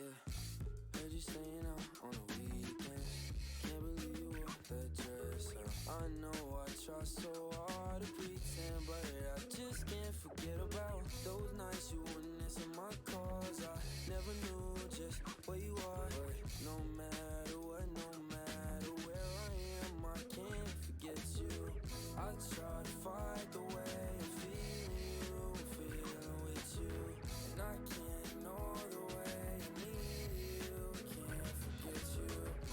Yeah, heard you saying out on the weekend. Can't believe you wore that dress out. I know I try so hard to pretend, but I just can't forget about those nights you wouldn't answer my calls. I never knew just where you are, but no matter what, no matter where I am, I can't forget you. I try to fight the way I'm feeling with you, and I can't ignore the way I need you, can't forget you.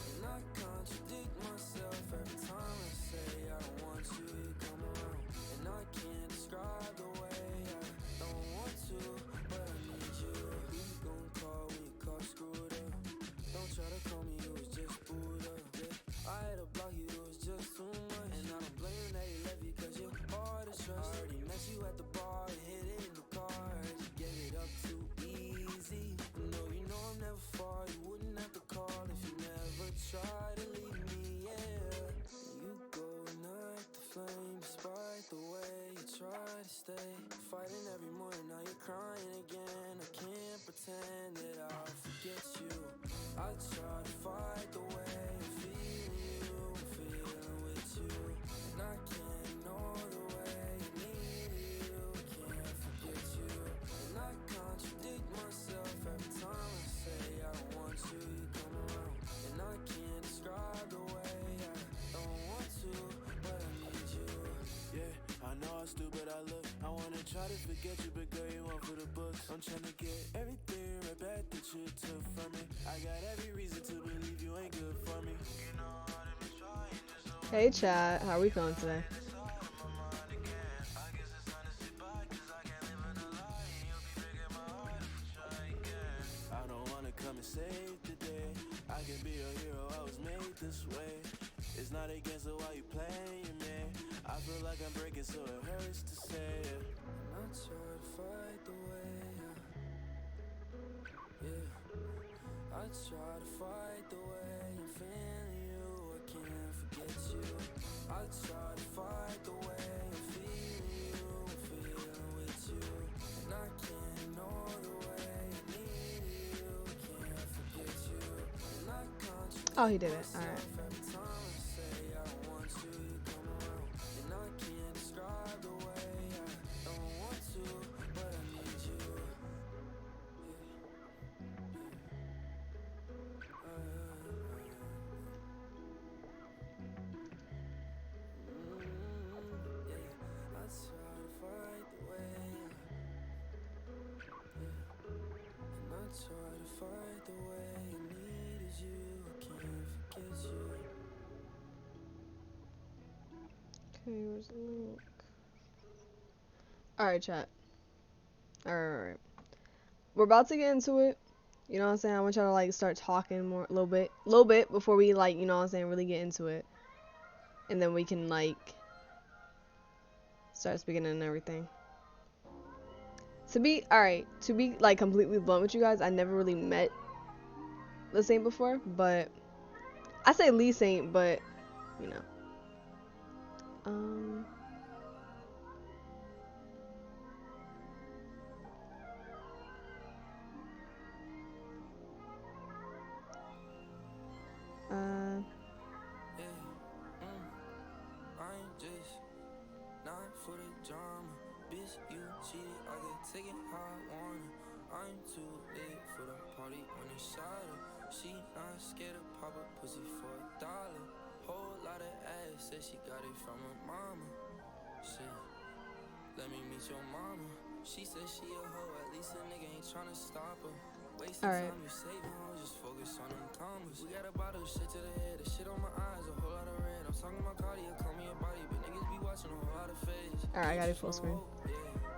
And I contradict myself every time I say I don't want you to come around, and I can't describe the way I don't want to, but I need you. Who you gon' call when your car screwed up? Don't try to call me, it was just booed up. Yeah, I had to block you, it was just too much, and I don't blame that you left you cause you're hard to trust. I already met you at the bar and hit it in the car, heard you gave it up too easy. No, you know I'm never far, you wouldn't have to call if you never try to leave me, yeah. You go and ignite the flame despite the way you try to stay. Fighting every morning, now you're crying again. I can't pretend that I'll forget you. I try to fight the way I'm feeling with you, and I can't ignore the way I need you, can't forget you. And I contradict myself every time I say I don't want you to come around, and I can't describe the way I don't want to, but I need you. Yeah, I know I'm stupid, I look, I wanna try to forget you, but girl, you want for the books. I'm trying to get everything right back that you took from me. I got every reason to believe you ain't good for me. You know I've been trying just so. Hey chat, how are we feeling today? I don't wanna come and save the day. I can be a hero, I was made this way. It's not against it while you playing me. I feel like I'm breaking, so it hurts to say it. And I try to fight the way I try to fight the way I'm feeling you. I can't forget you. I try to fight the way I'm feeling with you, and I can't ignore the way I need you, can't forget you. And I contradict Oh, he did it. All right. myself every time I say I don't want you to come around, and I can't describe the way I don't want to, but I need you. I try to fight the way, and I try to fight the way I needed you, I can't forget you. Okay, where's the link? Alright, chat. Alright. We're about to get into it. You know what I'm saying? I want y'all to like start talking more a little bit before we like, you know what I'm saying, really get into it. And then we can like start speaking and everything. To be like completely blunt with you guys, I never really met Lesaint before, but I say Lesaint, but you know. I ain't just not for the drama. Bitch, you cheated, I could take it how I wanna. I'm too lit for the party when it's shot up. She not scared to pop a pussy for $1. Whole lot of ass, said she got it from her mama. Shit, let me meet your mama. She said she a hoe, at least a nigga ain't tryna stop her. Wasting Alright. time, you saving hoes, just focus on them commas. We got a bottle, shit to the head, the shit on my eyes, a whole lot of red. I'm talking about cardio, call me a body, but niggas be watching a whole lot of face. Alright, I got it full screen.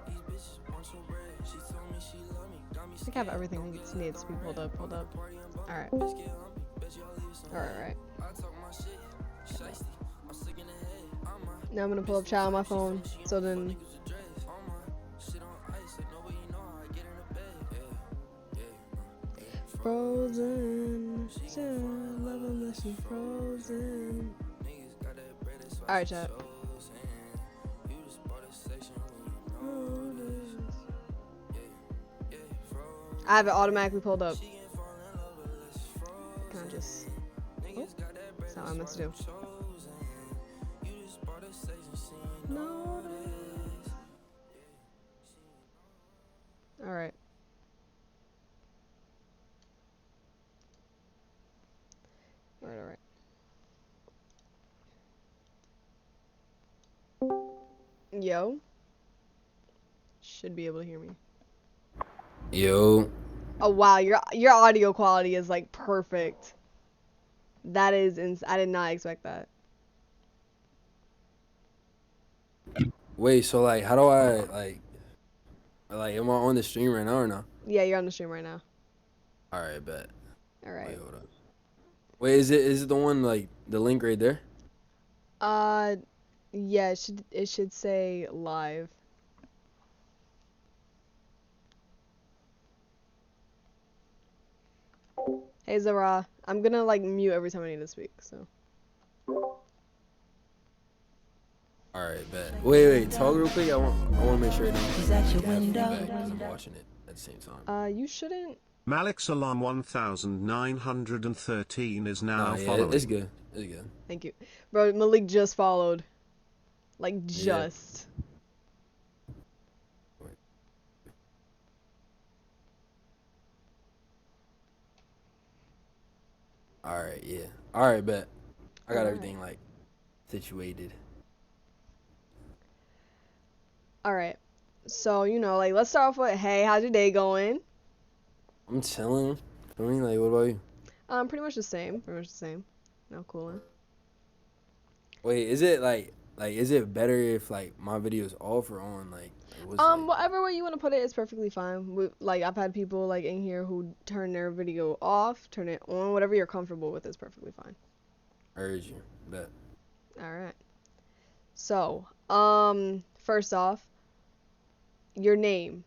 These bitches want your bread. She told me she love me, got me I think I have everything that needs to be pulled up. Alright. Alright. Now I'm gonna pull up chat on my phone, so then frozen, love unless you frozen. Alright, chat. I have it automatically pulled up. just. Oh, that's not what I meant to do. No. All right. All right. Yo. Should be able to hear me. Yo. Oh wow, your audio quality is like perfect. That is I did not expect that. Wait, so like, how do I am I on the stream right now or no? Yeah, you're on the stream right now. All right, bet. All Wait, right. hold up. Wait, is it the one like the link right there? Uh, yeah, it should say live. Hey Zara, I'm gonna like mute every time I need to speak. So. All right, bet. Wait, talk real quick. I want to make sure it don't because I'm watching it at the same time. You shouldn't. Malik Salam 1913 is now Nah, yeah, following. it's good. It's good. Thank you, bro. Malik just followed. Like Yeah. just. All right, yeah. All right, bet. I got Alright. everything like situated. All right. So like let's start off with hey, how's your day going? I'm chilling. I mean, like, what about you? Pretty much the same. Pretty much the same. No cooling. Wait, is it is it better if like my video's off or on? What's Whatever way you want to put it is perfectly fine. Like I've had people like in here who turn their video off, turn it on, whatever you're comfortable with is perfectly fine. I heard you. Bet. All right. So, first off, your name,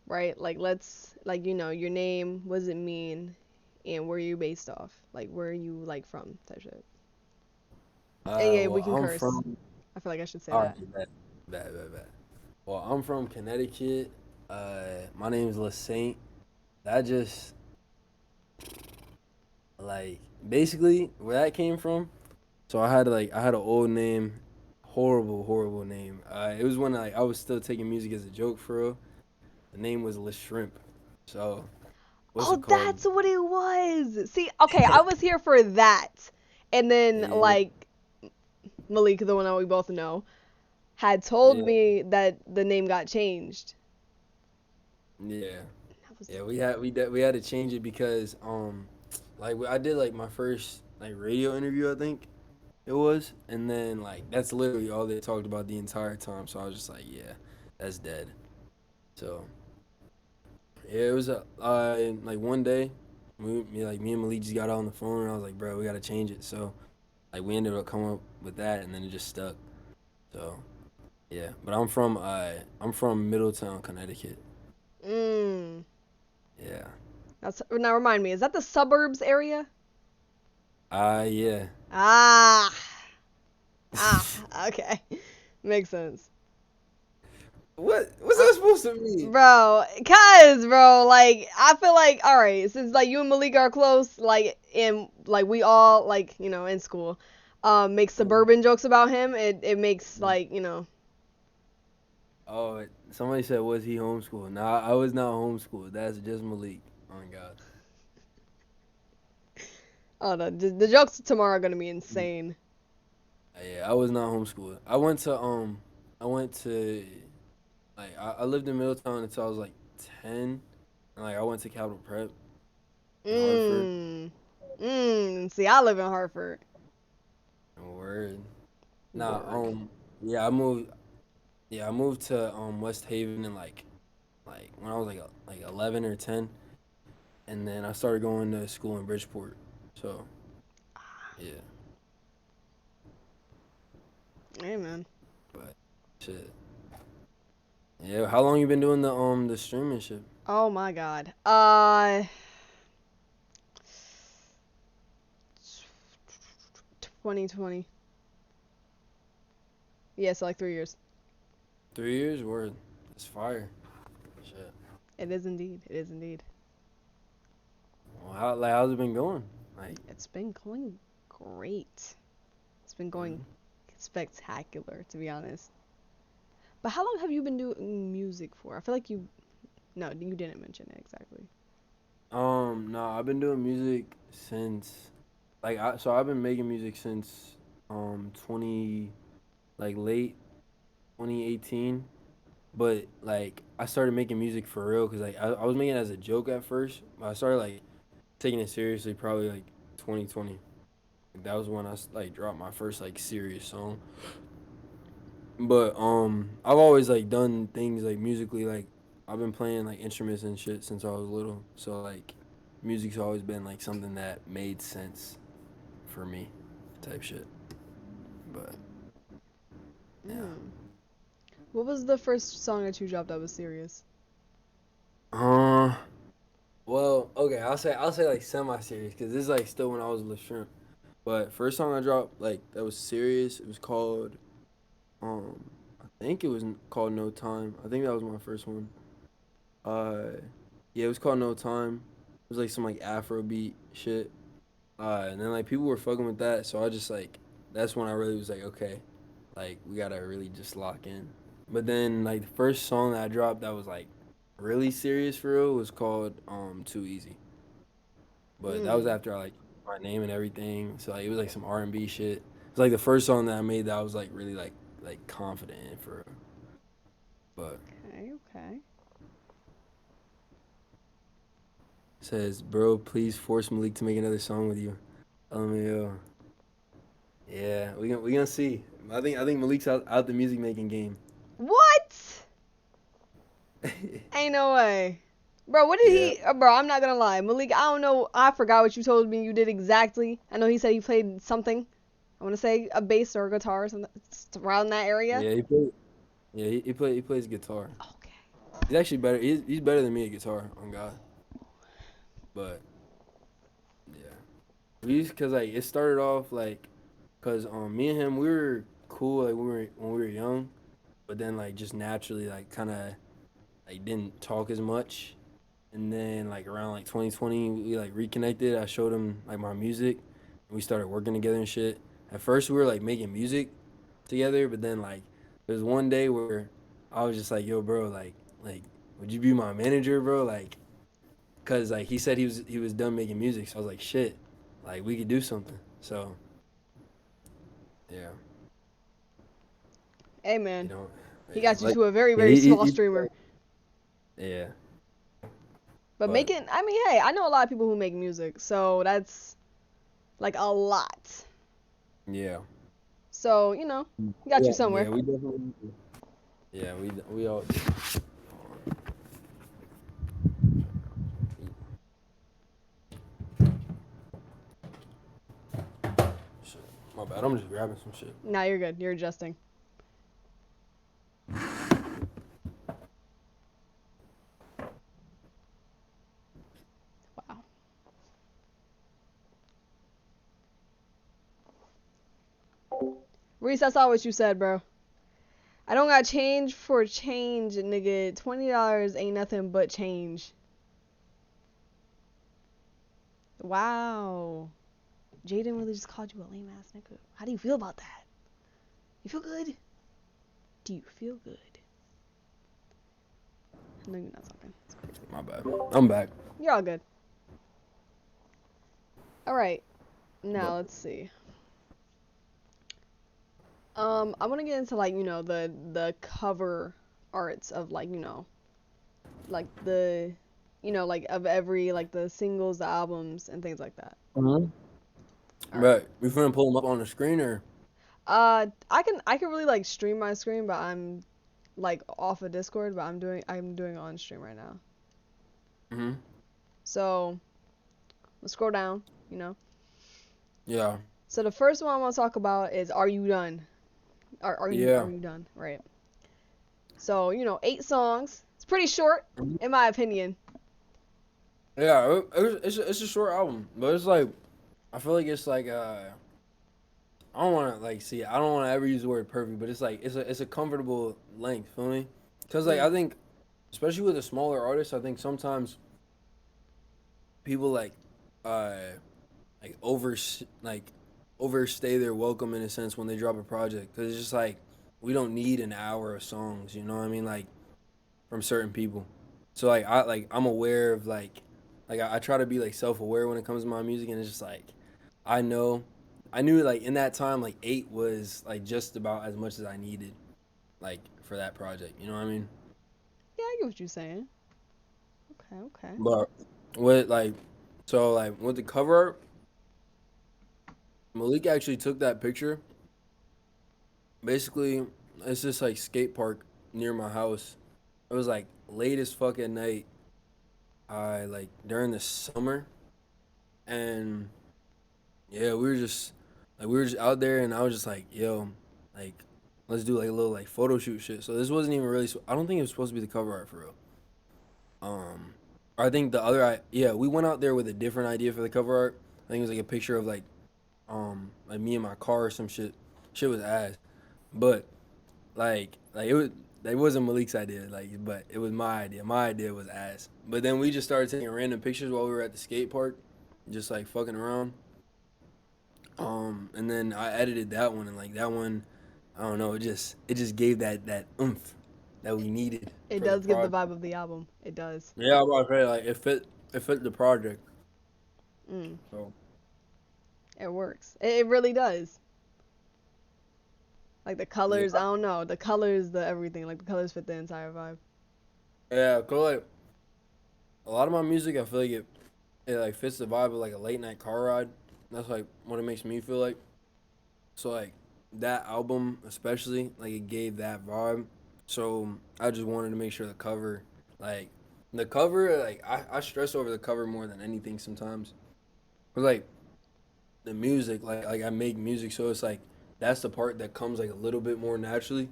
right? Like your name, what does it mean, and where you based off? Like where are you like from, type shit. And yeah, we Well, can I'm curse. from. I feel like I should say All that. right, bet. Well, I'm from Connecticut. My name is Lesaint. That just basically where that came from. So I had an old name, horrible name. It was when I was still taking music as a joke for real. The name was Le Shrimp. So what's Oh, it called? that's what it was. See, okay, I was here for that. And then, Yeah, like, Malik, the one that we both know, had told yeah, me that the name got changed. yeah. That was Yeah, we had to change it because I did like my first like radio interview, I think it was, and then like that's literally all they talked about the entire time. So I was just like, yeah, that's dead. So yeah, it was like one day, me and Malik just got on the phone, and I was like, bro, we gotta change it. So like we ended up coming up with that, and then it just stuck. So yeah, but I'm from Middletown, Connecticut. Mm. Yeah. Now remind me, is that the suburbs area? Yeah. Ah. Okay. Makes sense. What's that supposed to mean? Bro, like, I feel like, alright, since, like, you and Malik are close, like, and, like, we all, like, in school, make suburban jokes about him, it makes, like, Oh, somebody said, was he homeschooled? Nah, I was not homeschooled. That's just Malik. Oh my God. oh, no, the jokes tomorrow are gonna be insane. Yeah, I was not homeschooled. I went to, I lived in Middletown until I was like 10. And, I went to Capital Prep in Hartford. See, I live in Hartford. Word. Nah, Word. yeah, I moved to West Haven in like when I was like 11 or 10, and then I started going to school in Bridgeport. So, yeah. Hey, man. But shit. Yeah, how long you been doing the streaming shit? Oh my God. 2020. Yeah, so like 3 years. 3 years? Word. That's fire. Shit. It is indeed. It is indeed. Well, how's it been going? Like, It's been going great. It's been going mm, spectacular, to be honest. But how long have you been doing music for? I feel like you. No, you didn't mention it exactly. no, I've been doing music since, so I've been making music since 20, like late 2018. But like I started making music for real because like I was making it as a joke at first, but I started like taking it seriously probably like 2020. Like, that was when like dropped my first like serious song. But I've always like done things like musically, like I've been playing like instruments and shit since I was little. So like music's always been like something that made sense for me, type shit. But yeah. Mm. What was the first song that you dropped that was serious? Uh, well, okay, I'll say like semi-serious because this is like still when I was Lesaint. But first song I dropped like that was serious. It was called I think it was called No Time. I think that was my first one. Uh yeah, it was called No Time. It was like some like Afrobeat shit. And then like people were fucking with that, so I just like that's when I really was like, okay, like we gotta really just lock in. But then like the first song that I dropped that was like really serious for real was called Too Easy. But that was Mm. after I like my name and everything. So like it was like some R&B shit. It's like the first song that I made that I was like really like confident in for real. But Okay, okay. it says, bro, please force Malik to make another song with you. LMAO. Yeah, we gonna see. I think Malik's out the music making game. What? Ain't no way. Bro, what did Yeah. he. Bro, I'm not gonna lie. Malik, I don't know. I forgot what you told me you did exactly. I know he said he played something. I want to say a bass or a guitar or something. It's around that area. Yeah, he plays guitar. Okay. He's actually better. He's better than me at guitar on God. But yeah, cause like it started off like, cause me and him we were cool like when we were young, but then like just naturally like kind of like didn't talk as much. And then like around like 2020 we like reconnected. I showed him like my music, and we started working together and shit. At first we were like making music together, but then like there was one day where I was just like, yo, bro, like would you be my manager, bro? Like, cause like he said he was done making music, so I was like, shit, like we could do something. So yeah, Hey, you man. know, He yeah, got you like to a very, yeah, very small streamer. yeah, But but making. I mean, hey, I know a lot of people who make music. So that's like a lot. yeah, So, he got you yeah, somewhere. yeah, we definitely, yeah, we all. Shit. My bad. I'm just grabbing some shit. Nah, you're good. You're adjusting. Wow. Reese, I saw what you said, bro. I don't got change for change, nigga. $20 ain't nothing but change. Wow. Jaden really just called you a lame ass nigga. How do you feel about that? You feel good? Do you feel good? No, you're not talking. My bad. I'm back. You're all good. All right. But Now let's see. I want to get into like the cover arts of like like the like of every like the singles, the albums, and things like that. Mhm. All right. Right. We finna pull them up on the screen or? I can really like stream my screen, but I'm like off of Discord, but I'm doing on stream right now. Mhm. So let's scroll down. You know. Yeah. So the first one I want to talk about is "Are You Done?" Are Yeah. you done? Right. So 8 songs. It's pretty short, Mhm. in my opinion. Yeah. It's a short album, but it's like I feel like it's like I don't want to like see. I don't want to ever use the word perfect, but it's like it's a comfortable length. Feel me? Because like Mm. I think, especially with a smaller artist, I think sometimes people like uh like like overstay their welcome in a sense when they drop a project, because it's just like we don't need an hour of songs, you know what I mean, like from certain people. So I'm aware of like I try to be like self aware when it comes to my music, and it's just like I know I knew like in that time like 8 was like just about as much as I needed like for that project, you know what I mean? Yeah, I get what you're saying. Okay, okay. But with like so like with the cover art, Malik actually took that picture. Basically, it's this like skate park near my house. It was like late as fuck at night. I like during the summer, and yeah, we were just out there, and I was just like, yo, like let's do like a little like photo shoot shit. So this wasn't even really. I don't think it was supposed to be the cover art for real. Um, I think the other yeah, we went out there with a different idea for the cover art. I think it was like a picture of like me in my car or some shit. Shit was ass, but like it wasn't Malik's idea, like, but it was my idea. My idea was ass. But then we just started taking random pictures while we were at the skate park, just like fucking around. And then I edited that one, and like that one, I don't know, it just gave that oomph that we needed It for the does give the project. vibe of the album. It does. Yeah, I was about to say like it fit the project. Mm, So it works. It really does. Like the yeah, colors, I don't know. The colors, the everything. Like the colors fit the entire vibe. yeah, cause like a lot of my music, I feel like it like fits the vibe of like a late night car ride. That's like what it makes me feel like. So like that album especially, like it gave that vibe. So I just wanted to make sure like the cover, like I stress over the cover more than anything sometimes. But like the music, like I make music, so it's like that's the part that comes like a little bit more naturally.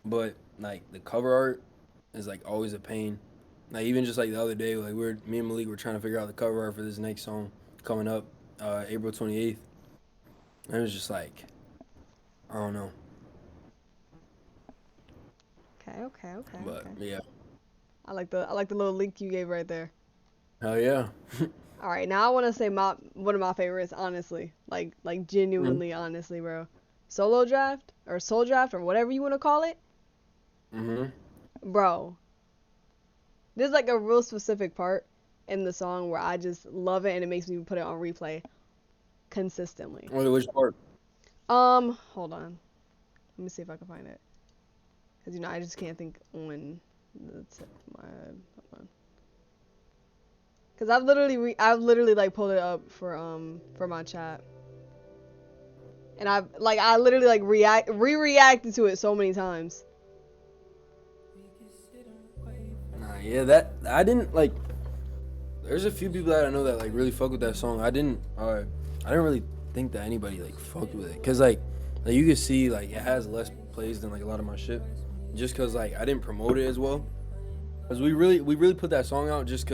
But like the cover art is like always a pain. Like even just like the other day, like me and Malik were trying to figure out the cover art for this next song coming up, April 28th. And it was just like I don't know, Okay, okay, okay, but okay. yeah, I like the little link you gave right there. hell yeah. All right, now I want to say my one of my favorites, honestly, like genuinely, honestly, bro. Solo draft or soul draft or whatever you want to call it, Mm-hmm. bro. There's like a real specific part in the song where I just love it and it makes me put it on replay consistently. Wait, which part? Hold on. Let me see if I can find it. Cause I just can't think on the tip of my head. Hold on. Cause I've literally like pulled it up for my chat. And I literally like reacted to it so many times. Nah, yeah, that I didn't like. There's a few people that I know that like really fuck with that song. I didn't really think that anybody like fucked with it, cause like you can see like it has less plays than like a lot of my shit, just cause like I didn't promote it as well. Cause we really put that song out just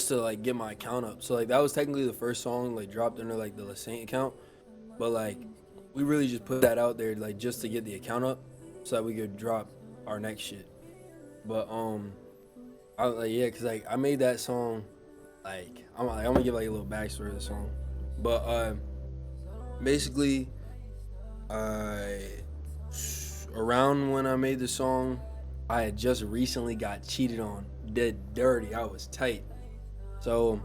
to like get my account up. So like that was technically the first song like dropped under like the Lesaint account, but like we really just put that out there like just to get the account up, so that we could drop our next shit. But I like yeah, cause like I made that song like I'm gonna give like a little backstory of the song, but basically I around when I made the song, I had just recently got cheated on, dead dirty. I was tight, so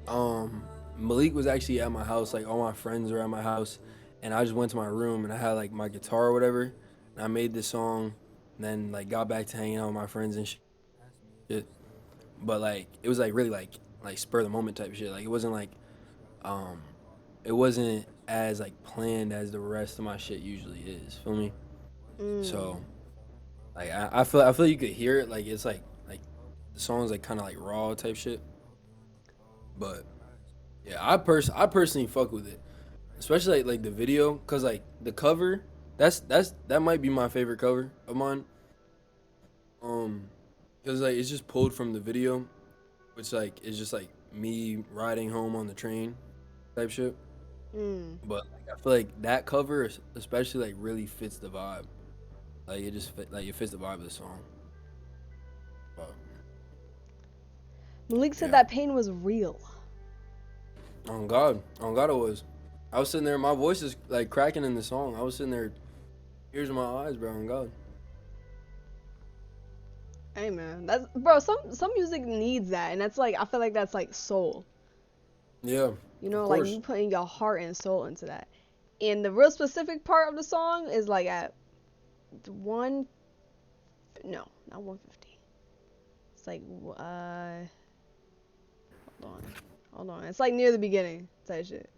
um Malik was actually at my house, like all my friends were at my house, and I just went to my room and I had like my guitar or whatever, and I made the song, and then like got back to hanging out with my friends and shit. But like it was like really like spur of the moment type shit. Like um it wasn't as like planned as the rest of my shit usually is. Feel me? Mm. So like I feel you could hear it. Like it's like the song's like kind of like raw type shit. But yeah, I personally fuck with it, especially like the video, cause like the cover. That might be my favorite cover of mine. Um, cause like it's just pulled from the video, which like is just like me riding home on the train type shit. Mm. But like, I feel like that cover especially like really fits the vibe. Like it fits the vibe of the song. But Malik said yeah, that pain was real. On God, I was. I was sitting there. My voice is like cracking in the song. I was sitting there, tears in my eyes, bro. On God. Hey man, that's bro. Some music needs that, and that's like I feel like that's like soul. Yeah, You of know, like course. you putting your heart and soul into that. And the real specific part of the song is like at one, no, not 150. It's like hold on. It's like near the beginning type shit.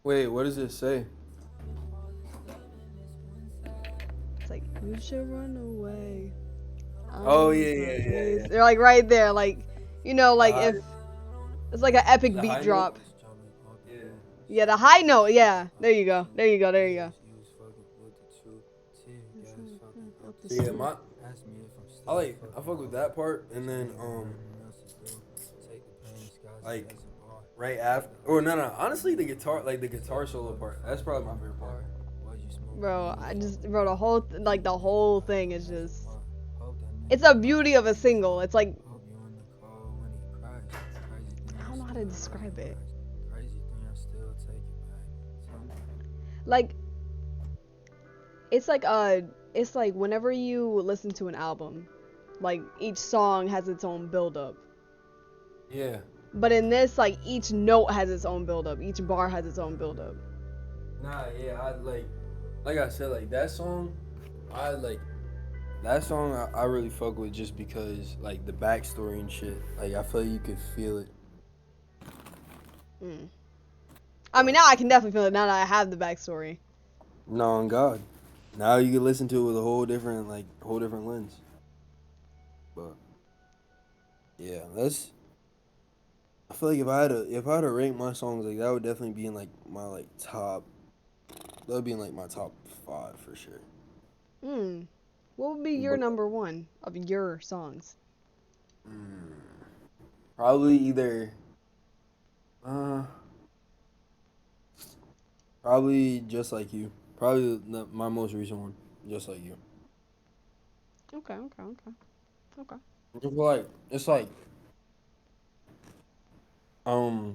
Wait, what does it say? It's like you should run away. I Oh miss yeah, my yeah, yeah, place. yeah. They're like right there, like you know, The like high, if it's like an epic the beat high note. drop. Yeah. Yeah, the high note. Yeah, there you go. There you go. There you go. Up the So yeah, street. my I fuck with that part, and then like right after, or no, honestly, the guitar solo part, that's probably my favorite part. Bro, I just bro like the whole thing is just it's a beauty of a single. It's like I don't know how to describe it. Like it's like it's like whenever you listen to an album, like each song has its own build up. Yeah. But in this, like each note has its own build up. Each bar has its own build up. Nah, yeah, like I said, like I like that song. I really fuck with just because like the backstory and shit. Like I feel like you could feel it. Mm. I mean, But now I can definitely feel it now that I have the backstory. no, on God, now you can listen to it with a whole different lens. But yeah, that's. I feel like if I had to rank my songs, like that would definitely be in like my like top. That would be in like my top five for sure. Hmm. What would be your But number one of your songs? mm, probably either. Uh, Probably just like you. Probably my most recent one, just like you. Okay, okay, okay, okay. It's like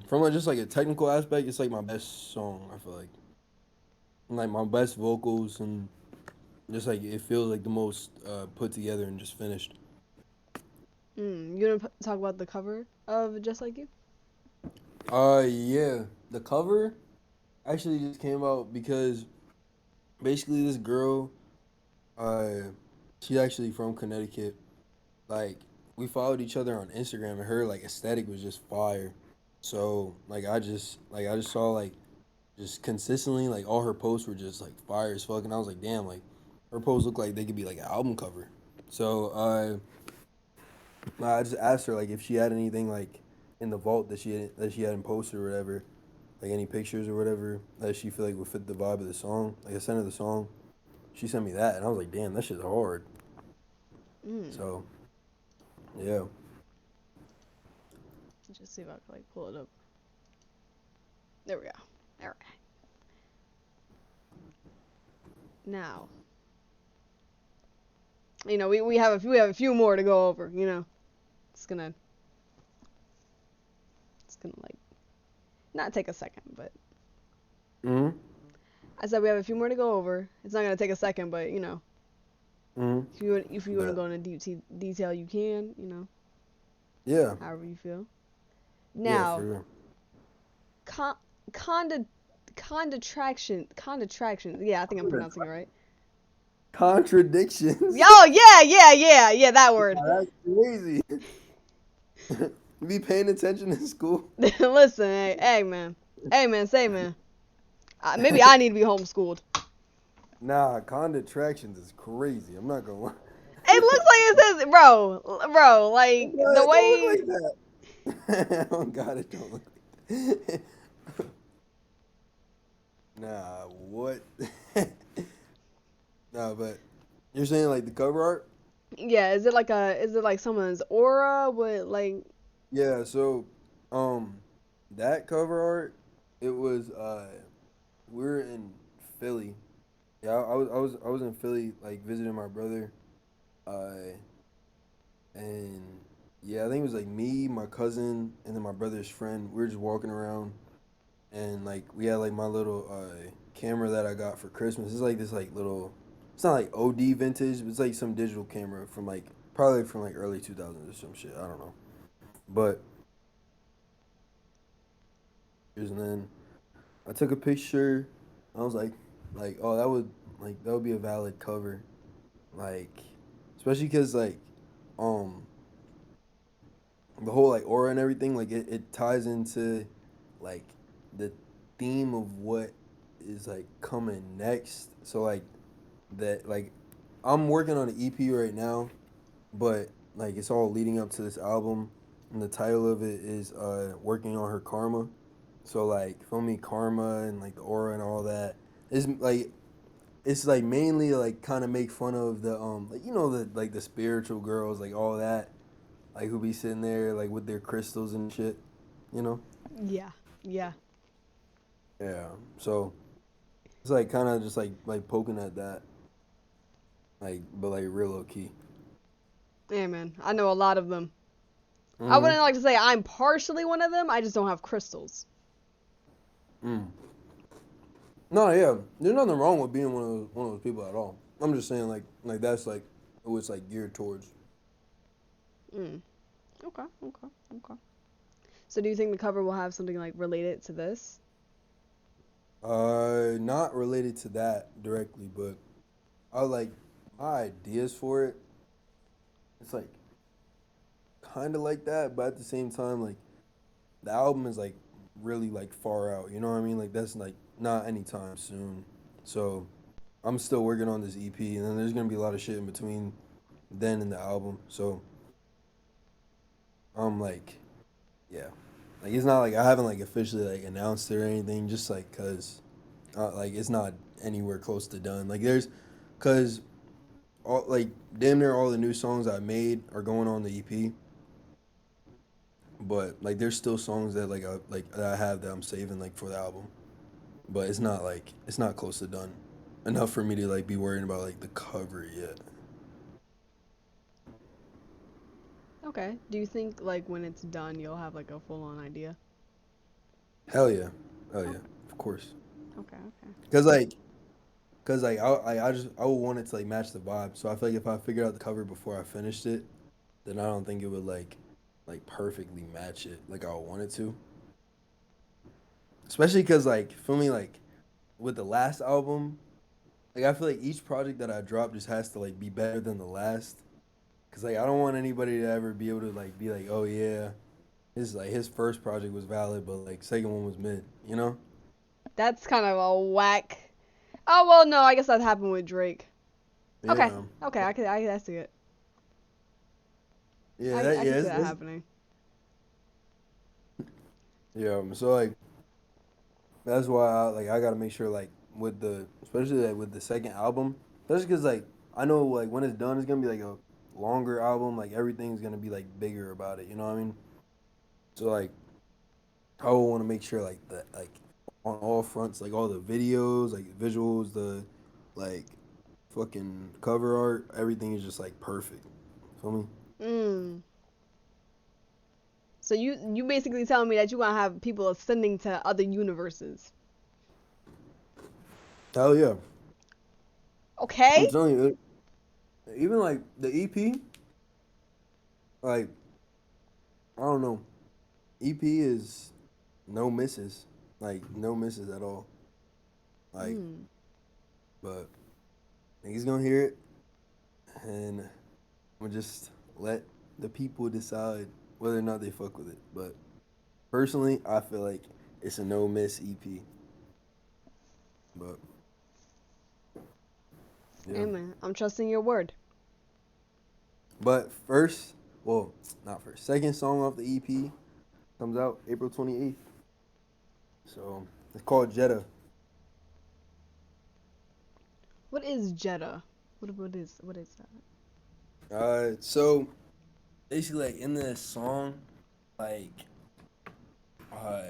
from like just like a technical aspect, it's like my best song. I feel like my best vocals and just like it feels like the most put together and just finished. You gonna talk about the cover of Just Like You? Yeah, the cover actually just came out because basically this girl, uh, she's actually from Connecticut. Like we followed each other on Instagram, and her like aesthetic was just fire. So I just saw like just consistently like all her posts were just like fire as fuck, and I was like, damn, like her posts look like they could be like an album cover. So I just asked her like if she had anything like in the vault that she hadn't posted or whatever, like any pictures or whatever that she feel like would fit the vibe of the song. Like I sent her the song, she sent me that, and I was like, damn, that shit's hard. Mm. So yeah. Let's just see if I can like pull it up. There we go. All right. Now, we have a few more to go over. It's gonna like not take a second, but Mhm. I said we have a few more to go over. It's not gonna take a second, but Mhm. if you want to But go into detail, you can. yeah. However you feel. Yeah, for Now, real. con conda contraction. Yeah, I think I'm pronouncing it right. Contradictions. Oh yeah, that word. That's crazy. You be paying attention in school? Listen, hey man, say man. Maybe I need to be homeschooled. Nah, contradictions is crazy. I'm not gonna lie. It looks like it says, bro, like No, the it don't look way. like that. Oh God, it don't look like that. Nah, what? Nah, but you're saying like the cover art? Yeah, is it like someone's aura with like? Yeah, so um that cover art, it was we were in Philly. Yeah, I was in Philly like visiting my brother. Uh and yeah, I think it was like me, my cousin, and then my brother's friend. We were just walking around like we had like my little camera that I got for Christmas. It's like this like little. It's not like OD vintage, but it's like some digital camera from like probably from like early 2000s or some shit. I don't know, but and then I took a picture. I was like, oh, that would be a valid cover, like, especially because like, um, the whole like aura and everything, like it ties into, like, the theme of what is like coming next. So like that like, I'm working on an EP right now, but like it's all leading up to this album, and the title of it is working on her karma. So like, feel me, karma and like the aura and all that. It's like mainly like kind of make fun of the like, you know, the like the spiritual girls, like all that, like who be sitting there like with their crystals and shit, you know. Yeah. Yeah. Yeah. So it's like kind of just like poking at that, like, but like real low key. Yeah, man. I know a lot of them. I Mhm. wouldn't like to say I'm partially one of them. I just don't have crystals. Mm. No, yeah. There's nothing wrong with being one of those people at all. I'm just saying like that's like who it's like geared towards. Mm. Okay. Okay. Okay. So do you think the cover will have something like related to this? Not related to that directly, but I like my ideas for it. It's like kind of like that, but at the same time, like the album is like really like far out. You know what I mean? Like that's like not anytime soon. So I'm still working on this EP, and then there's gonna be a lot of shit in between then and the album. So I'm like, yeah, like it's not like I haven't like officially like announced it or anything. Just like cause like it's not anywhere close to done. Like there's, cause all like damn near all the new songs I made are going on the EP. But like there's still songs that like that I have that I'm saving like for the album. But it's not close to done enough for me to like be worrying about like the cover yet. Okay. Do you think like when it's done you'll have like a full on idea? Hell yeah, hell yeah, Okay. of course. Okay. Okay. Cause like Cause like I would want it to like match the vibe. So I feel like if I figured out the cover before I finished it, then I don't think it would like perfectly match it like I would want it to. Especially cause like feel me, like with the last album, like I feel like each project that I drop just has to like be better than the last. Cause like I don't want anybody to ever be able to like be like, oh yeah, his first project was valid, but like second one was mid. You know? That's kind of a whack. Oh well, no. I guess that happened with Drake. Okay. Yeah. Okay. I see it. Yeah. I can see that It's happening. yeah. So like that's why I gotta make sure like with the especially like with the second album, that's because like I know like when it's done, it's gonna be like a longer album. Like everything's gonna be like bigger about it. You know what I mean? So like I would want to make sure like that like on all fronts, like all the videos, like visuals, the like fucking cover art, everything is just like perfect. Feel me? Mm. So you basically telling me that you want to have people ascending to other universes? Hell yeah! Okay. I'm telling you, even like the EP, like I don't know, EP is no misses, like no misses at all. Like, Mm. but niggas gonna hear it, and I'm gonna just let the people decide whether or not they fuck with it. But personally, I feel like it's a no miss EP. But yeah. Hey man, I'm trusting your word. But first, well, not first. Second song off the EP comes out April 28th. So it's called Jetta. What is Jeddah? What is that? So basically, like in this song, like, uh,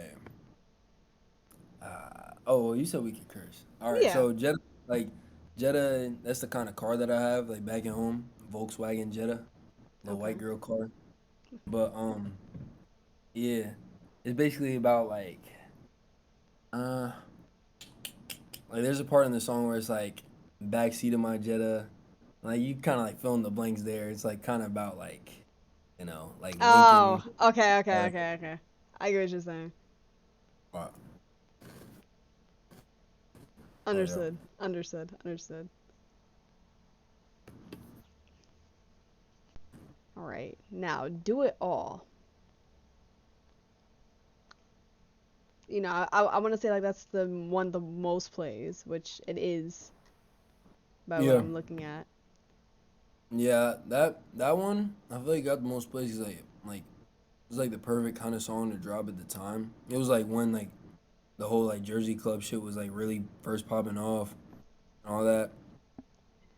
oh, well, you said we could curse. All right, Yeah. so Jetta, that's the kind of car that I have, like back at home, Volkswagen Jetta, the white Okay. girl car. But yeah, it's basically about like like there's a part in the song where it's like backseat of my Jetta. Like you kind of like fill in the blanks there. It's like kind of about like like Oh, Lincoln. okay, okay, Uh, okay, okay. I get what you're saying. oh yeah. Understood. Understood. Understood. All right. Now, do it all. I want to say like that's the one the most plays, which it is by what Yeah. I'm looking at. Yeah, that one I feel like got the most plays 'cause, like it was like the perfect kind of song to drop at the time. It was like when like the whole like Jersey Club shit was like really first popping off and all that.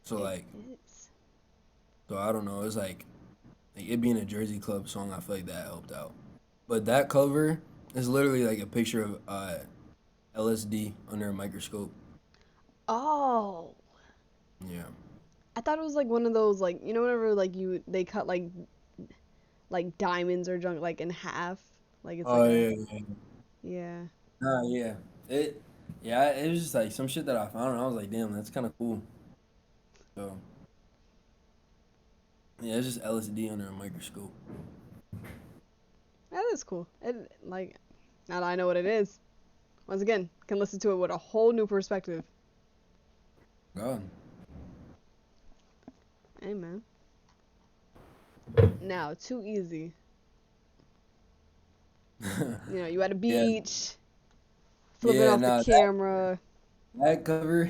So It like is. so I don't know. It's like it being a Jersey Club song. I feel like that helped out. But that cover is literally like a picture of LSD under a microscope. Oh, Yeah. I thought it was like one of those like whenever like they cut like diamonds or junk like in half, like it's like Oh a yeah, yeah. yeah. Nah, yeah. It yeah, it was just like some shit that I found and I was like, damn, that's kind of cool. So yeah, it's just LSD under a microscope. That is cool. It like now that I know what it is. Once again, can listen to it with a whole new perspective. God. Amen. Now, too easy. You at a Yeah, beach, flipping yeah. off the Nah, camera. that cover,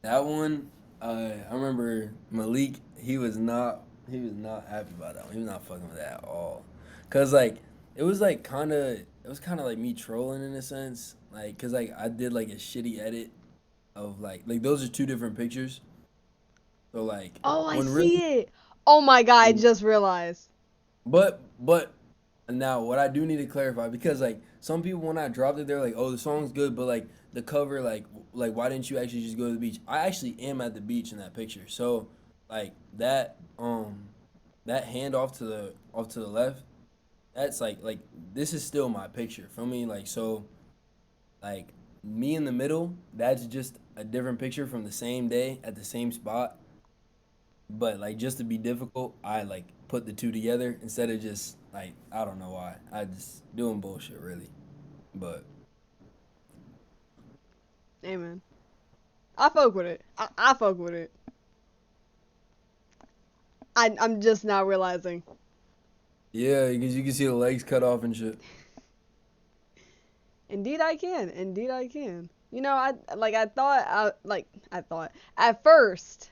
that one. I remember Malik. He was not happy about that one. He was not fucking with that at all. Cause like it was kind of like me trolling in a sense. Like, cause like I did like a shitty edit of like those are two different pictures. So like Oh, I when really, see it. Oh my god, I just realized. but now what I do need to clarify because like some people when I dropped it they're like, oh the song's good, but like the cover like why didn't you actually just go to the beach? I actually am at the beach in that picture. So like that hand off to the left, that's like this is still my picture. Feel me? Like so like me in the middle, that's just a different picture from the same day at the same spot. But like just to be difficult, I like put the two together instead of just like I don't know why. I just doing bullshit really. But Amen. I fuck with it. I fuck with it. I'm just now realizing. yeah, because you can see the legs cut off and shit. Indeed, I can. Indeed, I can. I thought at first.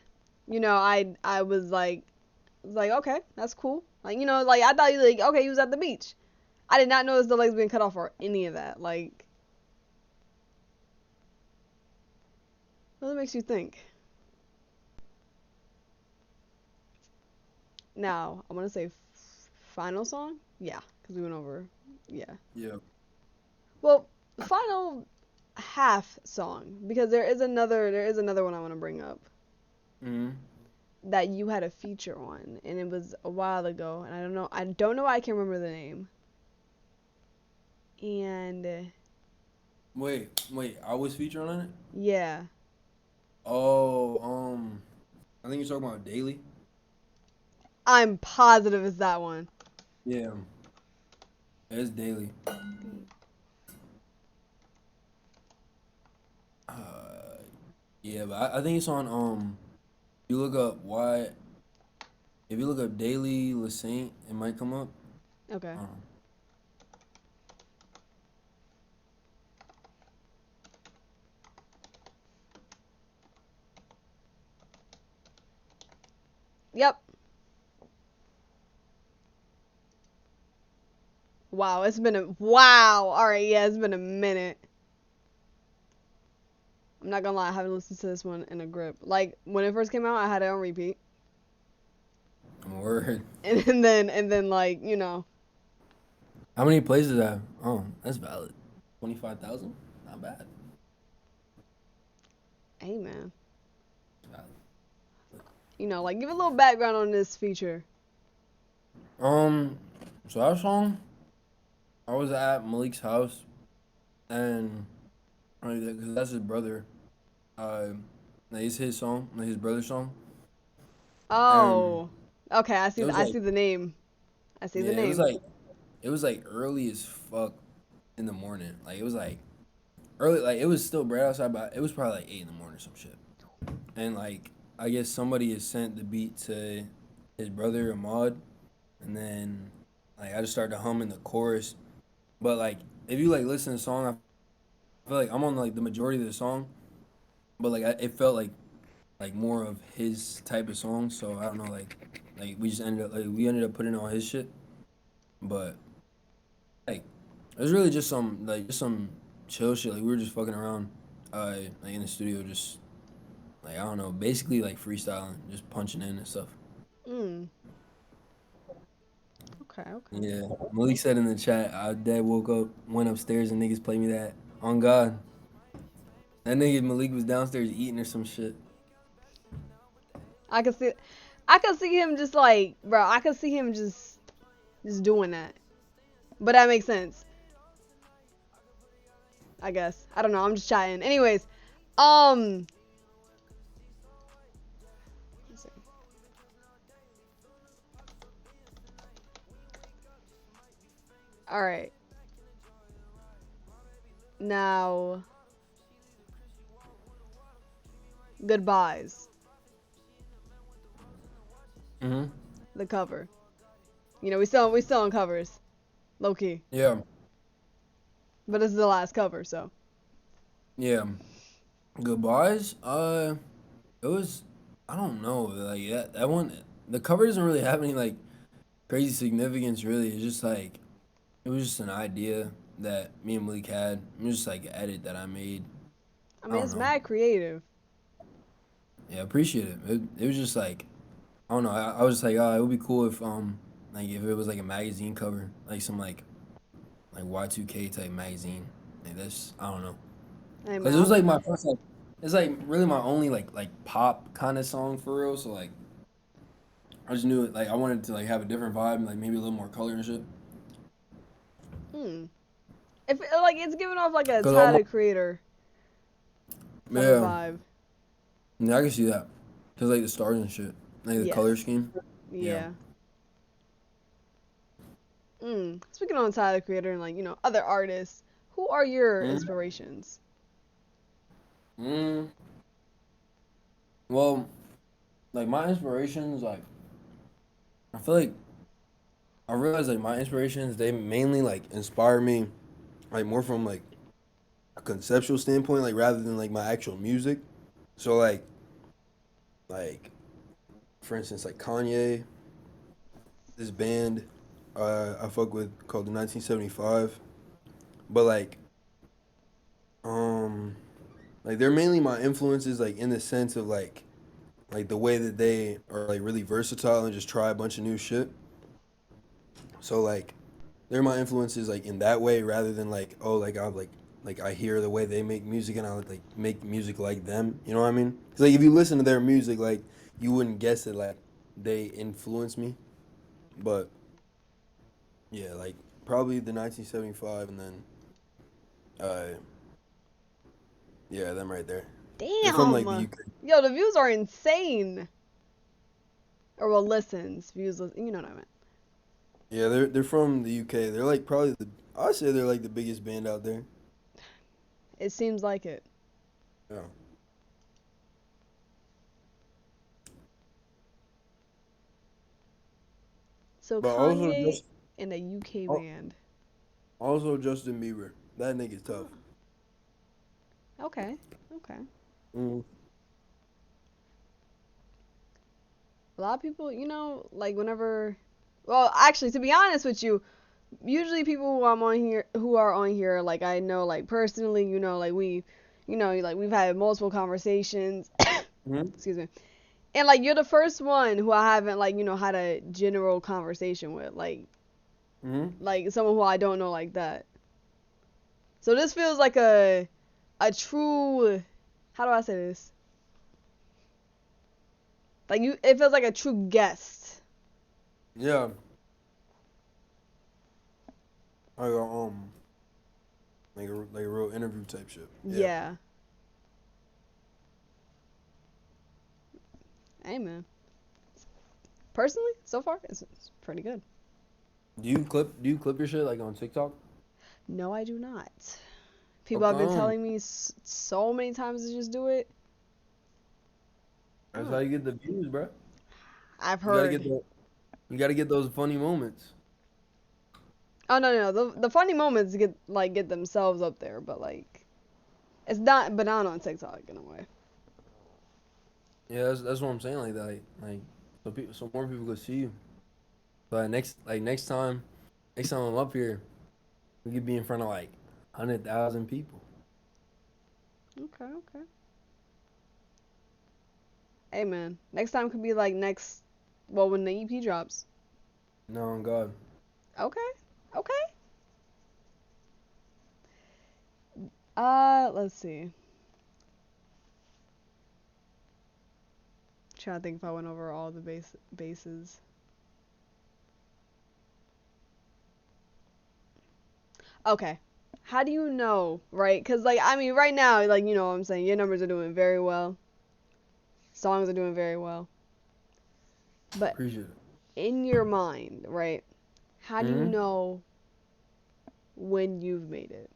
I was like, okay, that's cool. Like I thought you like okay, he was at the beach. I did not notice the legs being cut off or any of that. Like, what makes you think? Now, I want to say final song. Yeah, because we went over. Yeah. Yeah. Well, final half song because there is another one I want to bring up Hmm. that you had a feature on, and it was a while ago, and I don't know why I can't remember the name. And Wait. I was featured on it. yeah, Oh, I think you're talking about Daily. I'm positive it's that one. Yeah, it's Daily. Uh, yeah, but I think it's on. You look up why. If you look up Daily Lesaint, it might come up. Okay. Um, Yep. Wow, it's been a wow. All right, yeah, it's been a minute. I'm not gonna lie, I haven't listened to this one in a grip. Like when it first came out, I had it on repeat, word. and then like How many plays is that? Oh, that's valid. 25,000? Not bad. hey man, Valid. like give a little background on this feature. Um, so that song, I was at Malik's house, and because that's his brother, Uh, like it's his song, like his brother's song, and Oh. Okay, it was I like see the name. I see the yeah, name. it was like early as fuck in the morning. Like it was like early, like it was still bright outside, but it was probably like 8 in the morning or some shit. And like I guess somebody has sent the beat to his brother Ahmad, and then like I just started humming the chorus. But like if you like listen to the song, I feel like I'm on like the majority of the song, but like it felt like more of his type of song. So I don't know, like we ended up putting on his shit, but like it was really just some chill shit. Like we were just fucking around, like in the studio, just like I don't know, basically like freestyling, just punching in and stuff. Mm. Okay, okay. Yeah, Malik said in the chat, our dad woke up, went upstairs, and niggas played me that. On God, that nigga Malik was downstairs eating or some shit. I could see I could see him just like, bro, I could see him just doing that. But that makes sense, I guess. I don't know, I'm just chatting. Anyways, um let's see. All right. Now, goodbyes. Mhm. The cover. You know, we still on covers, low key. Yeah, But this is the last cover, so. yeah. Goodbyes. It was. I don't know. Like that one. The cover doesn't really have any like crazy significance. Really, it's just like it was just an idea that me and Malik had. It was just like an edit that I made. I I mean, don't it's know. mad creative. Yeah, appreciate it. It was just like I don't know. I was just like, oh, it would be cool if like if it was like a magazine cover, like some like Y2K type magazine. Like that's I don't know. Hey Cause man, it was I'm, like my first like it's like really my only like pop kind of song for real. So like I just knew it like I wanted to like have a different vibe, like maybe a little more color and shit. hmm. If like it's giving off like a Cause all Tyler my the Creator type of yeah, vibe. yeah, I can see that. Cause like the stars and shit, like the color Yes. scheme. Yeah. Yeah. Speaking on Tyler the Creator and like other artists, who are your Mm. inspirations? Mm. Well, like my inspirations, like I feel like I realize like my inspirations, they mainly like inspire me, like more from like a conceptual standpoint, like rather than like my actual music. So like for instance, like Kanye, this band I fuck with called the 1975. But um like they're mainly my influences like in the sense of like the way that they are like really versatile and just try a bunch of new shit. So like they're my influences like in that way rather than like oh like I hear the way they make music and I like make music like them. You know what I mean? 'Cause, like if you listen to their music, like you wouldn't guess that like they influence me. But yeah, like probably the 1975 and then uh yeah, them right there. They're from like the Damn. UK. Yo, the views are insane. Or well, listens, views. You know what I meant. Yeah, they're from the UK. They're like probably the I'd say they're like the biggest band out there. It seems like it. Yeah. So But also Kanye just and a UK al- band. also Justin Bieber. That nigga's tough. Oh, okay. Okay. Mm. A lot of people, like whenever. Well, actually, to be honest with you, usually people who are on here, like I know, like personally, like like we've had multiple conversations. Hmm. Excuse me. And like you're the first one who I haven't like had a general conversation with, Hmm. like someone who I don't know like that. So this feels like a true. How do I say this? Like it feels like a true guest. Yeah. Like like a real interview type shit. Yeah. Yeah. Amen. Personally, so far, it's pretty good. Do you clip your shit like on TikTok? No, I do not. How People have been come? telling me so many times to just do it. I That's don't how know. you get the views, bro. I've You gotta get heard. the you gotta get those funny moments. Oh no, no, no. The funny moments get themselves up there, but like it's not banana on TikTok in a way. Yeah, that's what I'm saying. Like so people, so more people could see you. But next time I'm up here, we could be in front of like 100,000 people. Okay, okay. Hey man, next time could be like next. Well, when the EP drops. No, on God. Okay, okay. Let's see. Trying to think if I went over all the bases. Okay. How do you know, right? Because, like, I mean, right now, like, you know what I'm saying? Your numbers are doing very well. Songs are doing very well. But Appreciate it. in your mind, right? How do you Hmm. know when you've made it?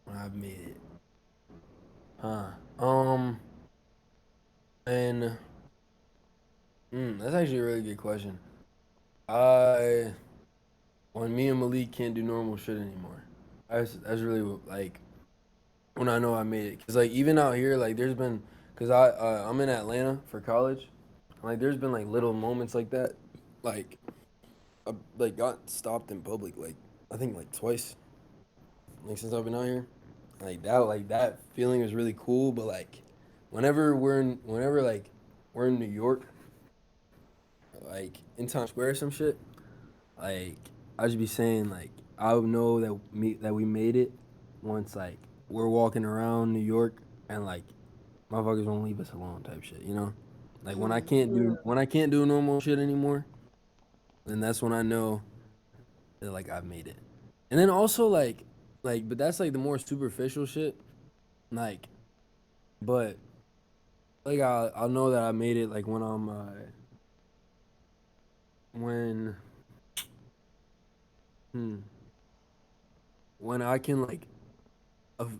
I've made it. Huh. Um. And that's actually a really good question. I when me and Malik can't do normal shit anymore. That's really like when I know I made it. Cause like even out here, like there's been, cause I'm in Atlanta for college. Like there's been like little moments like that, like I like got stopped in public like I think like twice, like since I've been out here. Like that feeling is really cool. But like whenever like we're in New York, like in Times Square or some shit, like I just be saying like I would know that we made it once like we're walking around New York and like motherfuckers won't leave us alone type shit, you know? Like Mm. when I can't do normal shit anymore, then that's when I know that like I've made it. And then also like but that's like the more superficial shit. Like but like I'll know that I made it like when when hmm when I can like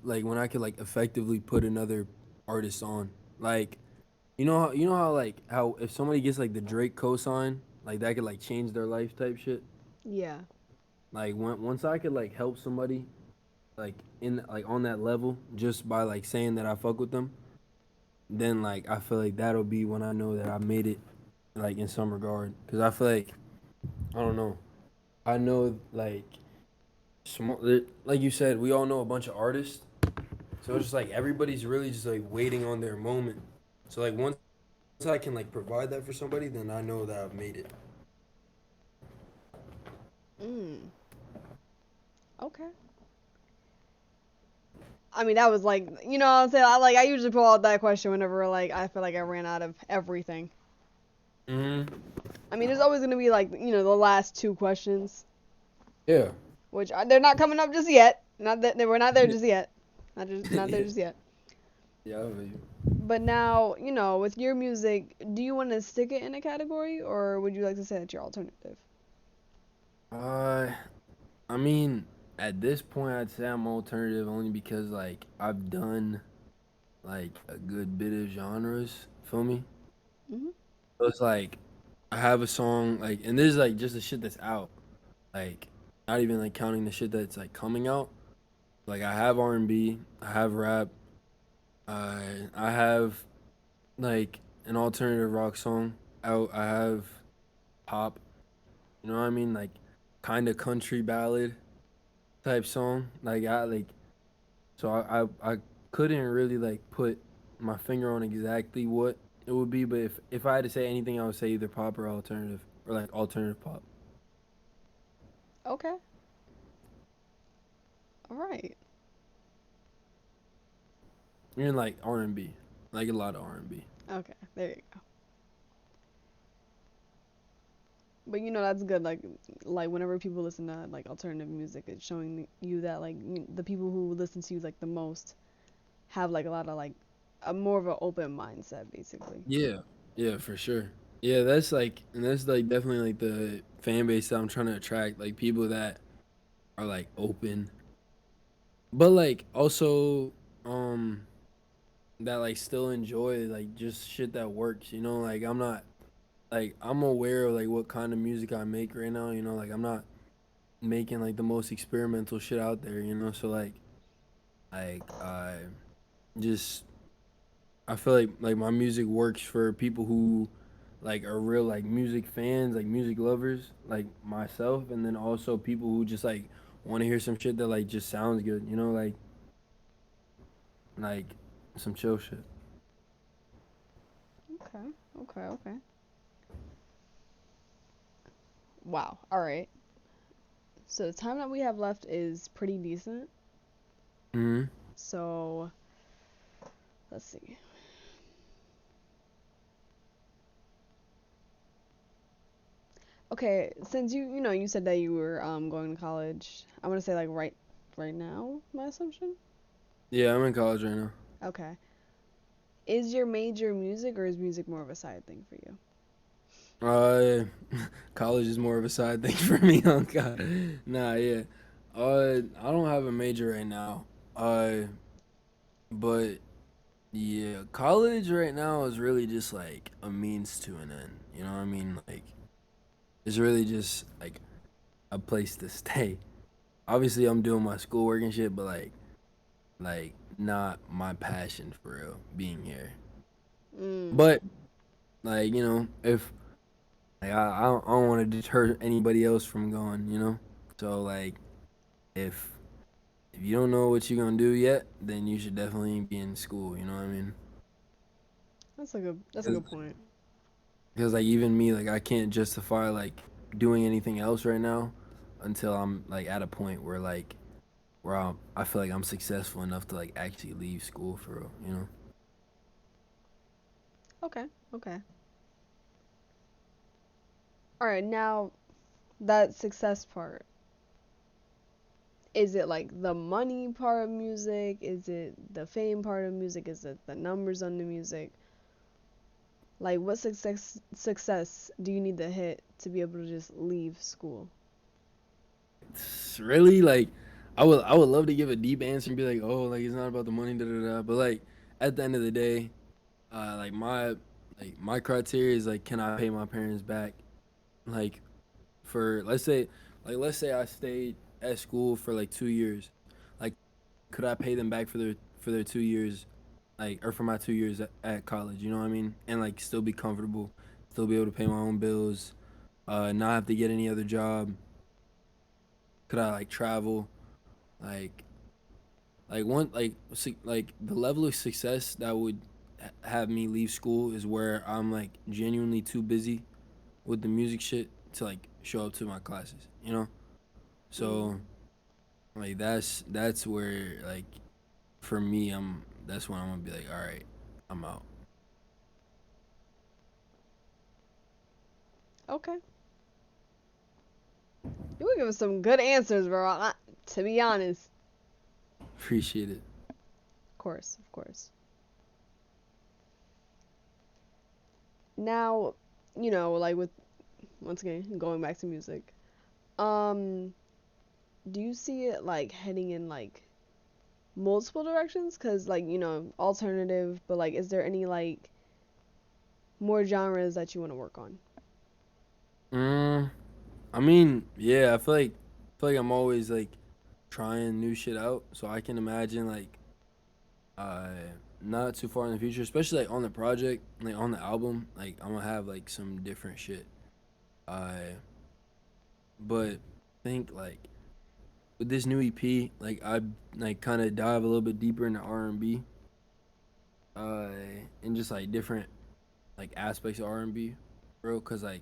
like when I can like effectively put another artist on. Like you know how like how if somebody gets like the Drake cosign, like that could like change their life type shit. Yeah. Like once I could like help somebody like in like on that level just by like saying that I fuck with them, then like I feel like that'll be when I know that I made it like in some regard. Cause I feel like I don't know. I know like you said, we all know a bunch of artists. So it's just like everybody's really just like waiting on their moment. So like once I can like provide that for somebody, then I know that I've made it. Mm. Okay. I mean, that was like, you know what I'm saying? I usually pull out that question whenever like I feel like I ran out of everything. Hmm. I mean, there's always gonna be like, you know, the last two questions, Yeah. which they're not coming up just yet. Not that we're not there just yet. Not there Yeah. just yet. Yeah. I feel you. But now, you know, with your music, do you want to stick it in a category, or would you like to say that you're alternative? Uh, I mean, at this point, I'd say I'm alternative only because like I've done like a good bit of genres. Feel me? Mhm. So it's like I have a song like, and this is like just the shit that's out. Like, not even like counting the shit that's like coming out. Like I have R&B, I have rap, I have like an alternative rock song out. I have pop. You know what I mean? Like kind of country ballad type song. So I couldn't really like put my finger on exactly what it would be, but if I had to say anything, I would say either pop or alternative or like alternative pop. Okay. All right. Even like R&B, like a lot of R&B. Okay. There you go. But you know that's good. Like whenever people listen to like alternative music, it's showing you that like the people who listen to you like the most have like a lot of like a more of an open mindset, basically. Yeah, yeah, for sure. Yeah, that's like, and that's like definitely like the fan base that I'm trying to attract, like people that are like open, but like also, um, that like still enjoy like just shit that works. You know, like I'm not like I'm aware of like what kind of music I make right now. You know, like I'm not making like the most experimental shit out there. You know, so like I just I feel like my music works for people who like are real like music fans, like music lovers, like myself, and then also people who just like want to hear some shit that like just sounds good, you know, like some chill shit. Okay, okay, okay. Wow. All right. So the time that we have left is pretty decent. Hmm. So let's see. Okay, since you said that you were going to college, I'm gonna say like right now, my assumption. Yeah, I'm in college right now. Okay. Is your major music or is music more of a side thing for you? Uh, college is more of a side thing for me. Oh God, nah, yeah. I don't have a major right now. But yeah, college right now is really just like a means to an end. You know what I mean? Like it's really just like a place to stay. Obviously, I'm doing my schoolwork and shit, but like not my passion for real being here. Mm. But like if like I don't want to deter anybody else from going. So like if you don't know what you're gonna do yet, then you should definitely be in school. You know what I mean? That's a good point. Because like even me, like I can't justify like doing anything else right now until I'm like at a point where I feel like I'm successful enough to like actually leave school for real, you know? Okay, okay. All right, now that success part, is it like the money part of music? Is it the fame part of music? Is it the numbers on the music? Like what success do you need to hit to be able to just leave school? It's really like I would love to give a deep answer and be like, oh, like it's not about the money, da da da. But like at the end of the day, like my criteria is like, can I pay my parents back? Like for let's say I stayed at school for like 2 years. Like could I pay them back for their 2 years, like or for my 2 years at college? You know what I mean? And like still be comfortable, still be able to pay my own bills, not have to get any other job. Could I like travel, like one like the level of success that would have me leave school is where I'm like genuinely too busy with the music shit to like show up to my classes. So Mm. like that's where like for me that's when I'm gonna be like, all right, I'm out. Okay. You were giving some good answers, bro. To be honest. Appreciate it. Of course, of course. Now, like with once again going back to music. Um, do you see it like heading in like multiple directions? Cause like alternative, but like, is there any like more genres that you want to work on? Mm, I mean, yeah, I feel like I'm always like trying new shit out, so I can imagine like uh not too far in the future, especially like on the project, like on the album, like I'm gonna have like some different shit. Uh, but I think like with this new EP, like I like kind of dive a little bit deeper into R&B, uh, and just like different like aspects of R&B, bro. Cause like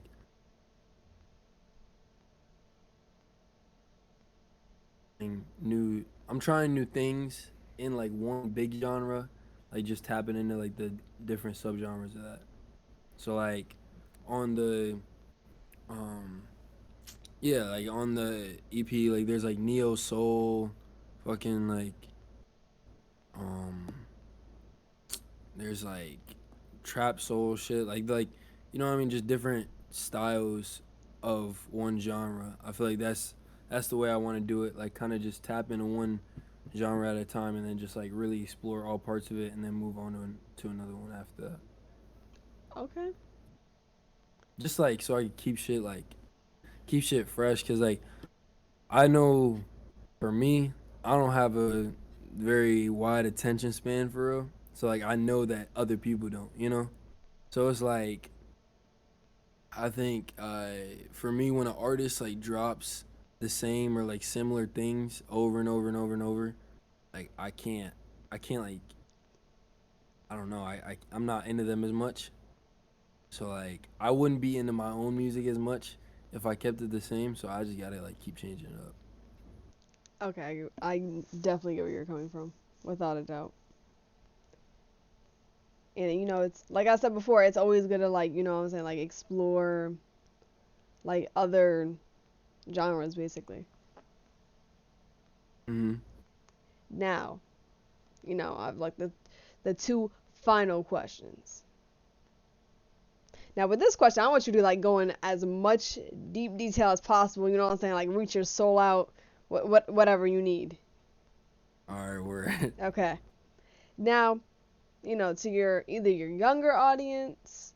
I'm trying new things in like one big genre, like just tapping into like the different subgenres of that. So like on the um yeah, like on the EP, like there's like neo soul, fucking like um There's like trap soul shit, like you know what I mean, just different styles of one genre. I feel like that's the way I want to do it. Like kind of just tap into one genre at a time, and then just like really explore all parts of it, and then move on to another one after that. Okay. Just like so I can keep shit fresh, cause like I know for me, I don't have a very wide attention span for real. So like I know that other people don't, you know? So it's like I think for me when an artist like drops the same or like similar things over and over and over and over, like I can't like I don't know, I'm not into them as much. So like I wouldn't be into my own music as much if I kept it the same, so I just gotta like keep changing it up. Okay, I definitely get where you're coming from, without a doubt. And it's like I said before, it's always good to like, what I'm saying, like explore like other genres basically. Mm-hmm. Now, I've like the two final questions. Now with this question, I want you to like go in as much deep detail as possible. You know what I'm saying? Like reach your soul out, whatever you need. All right, word. Okay. Now, to your either your younger audience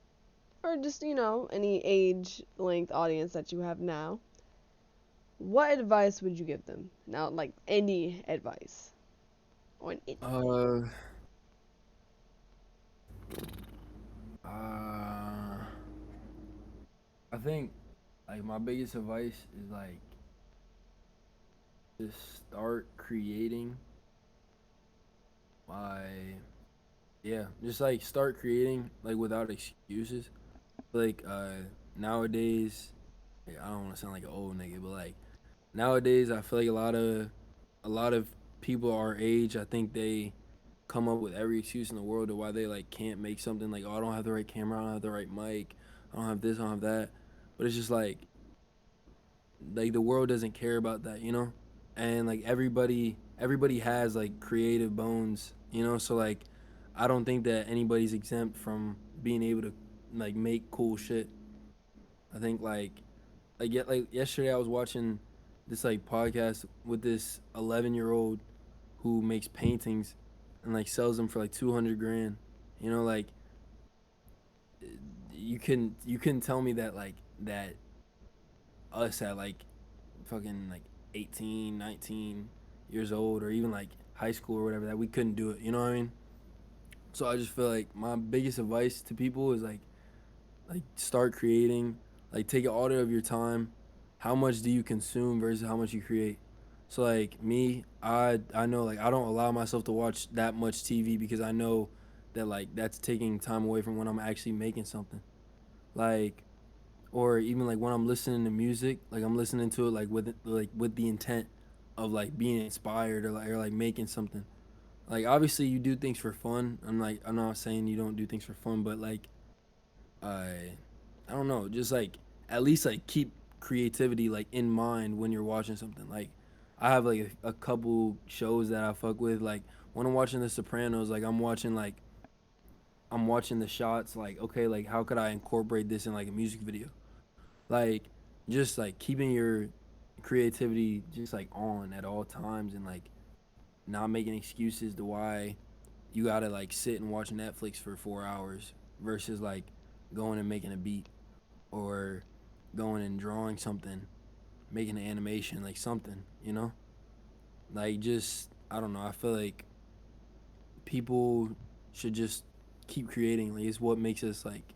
or just any age length audience that you have now, what advice would you give them? Now, like any advice on it. uh, uh, I think like my biggest advice is like just start creating my yeah, just like start creating like without excuses. Like nowadays, like, I don't want to sound like an old nigga, but like nowadays I feel like a lot of people our age, I think they come up with every excuse in the world of why they like can't make something. Like, oh, I don't have the right camera, I don't have the right mic, I don't have this, I don't have that. But it's just like the world doesn't care about that, you know? And like everybody has like creative bones, you know? So like I don't think that anybody's exempt from being able to like make cool shit. I think like yesterday I was watching this like podcast with this 11-year-old who makes paintings and like sells them for like 200 grand. You know, like you can tell me that like that us at like fucking like 18, 19 years old or even like high school or whatever that we couldn't do it. You know what I mean? So I just feel like my biggest advice to people is like start creating, like take an audit of your time. How much do you consume versus how much you create? So like me, I know like I don't allow myself to watch that much TV because I know that like that's taking time away from when I'm actually making something. Like or even like when I'm listening to music, like I'm listening to it like with the intent of like being inspired or like making something. Like obviously you do things for fun. I'm not saying you don't do things for fun, but like I don't know, just like at least like keep creativity like in mind when you're watching something. Like I have like a couple shows that I fuck with. Like when I'm watching The Sopranos, like I'm watching the shots. Like okay, like how could I incorporate this in like a music video? Like just like keeping your creativity just like on at all times and like not making excuses to why you gotta like sit and watch Netflix for 4 hours versus like going and making a beat or going and drawing something, making an animation, like something, you know? Like just I don't know, I feel like people should just keep creating. Like it's what makes us like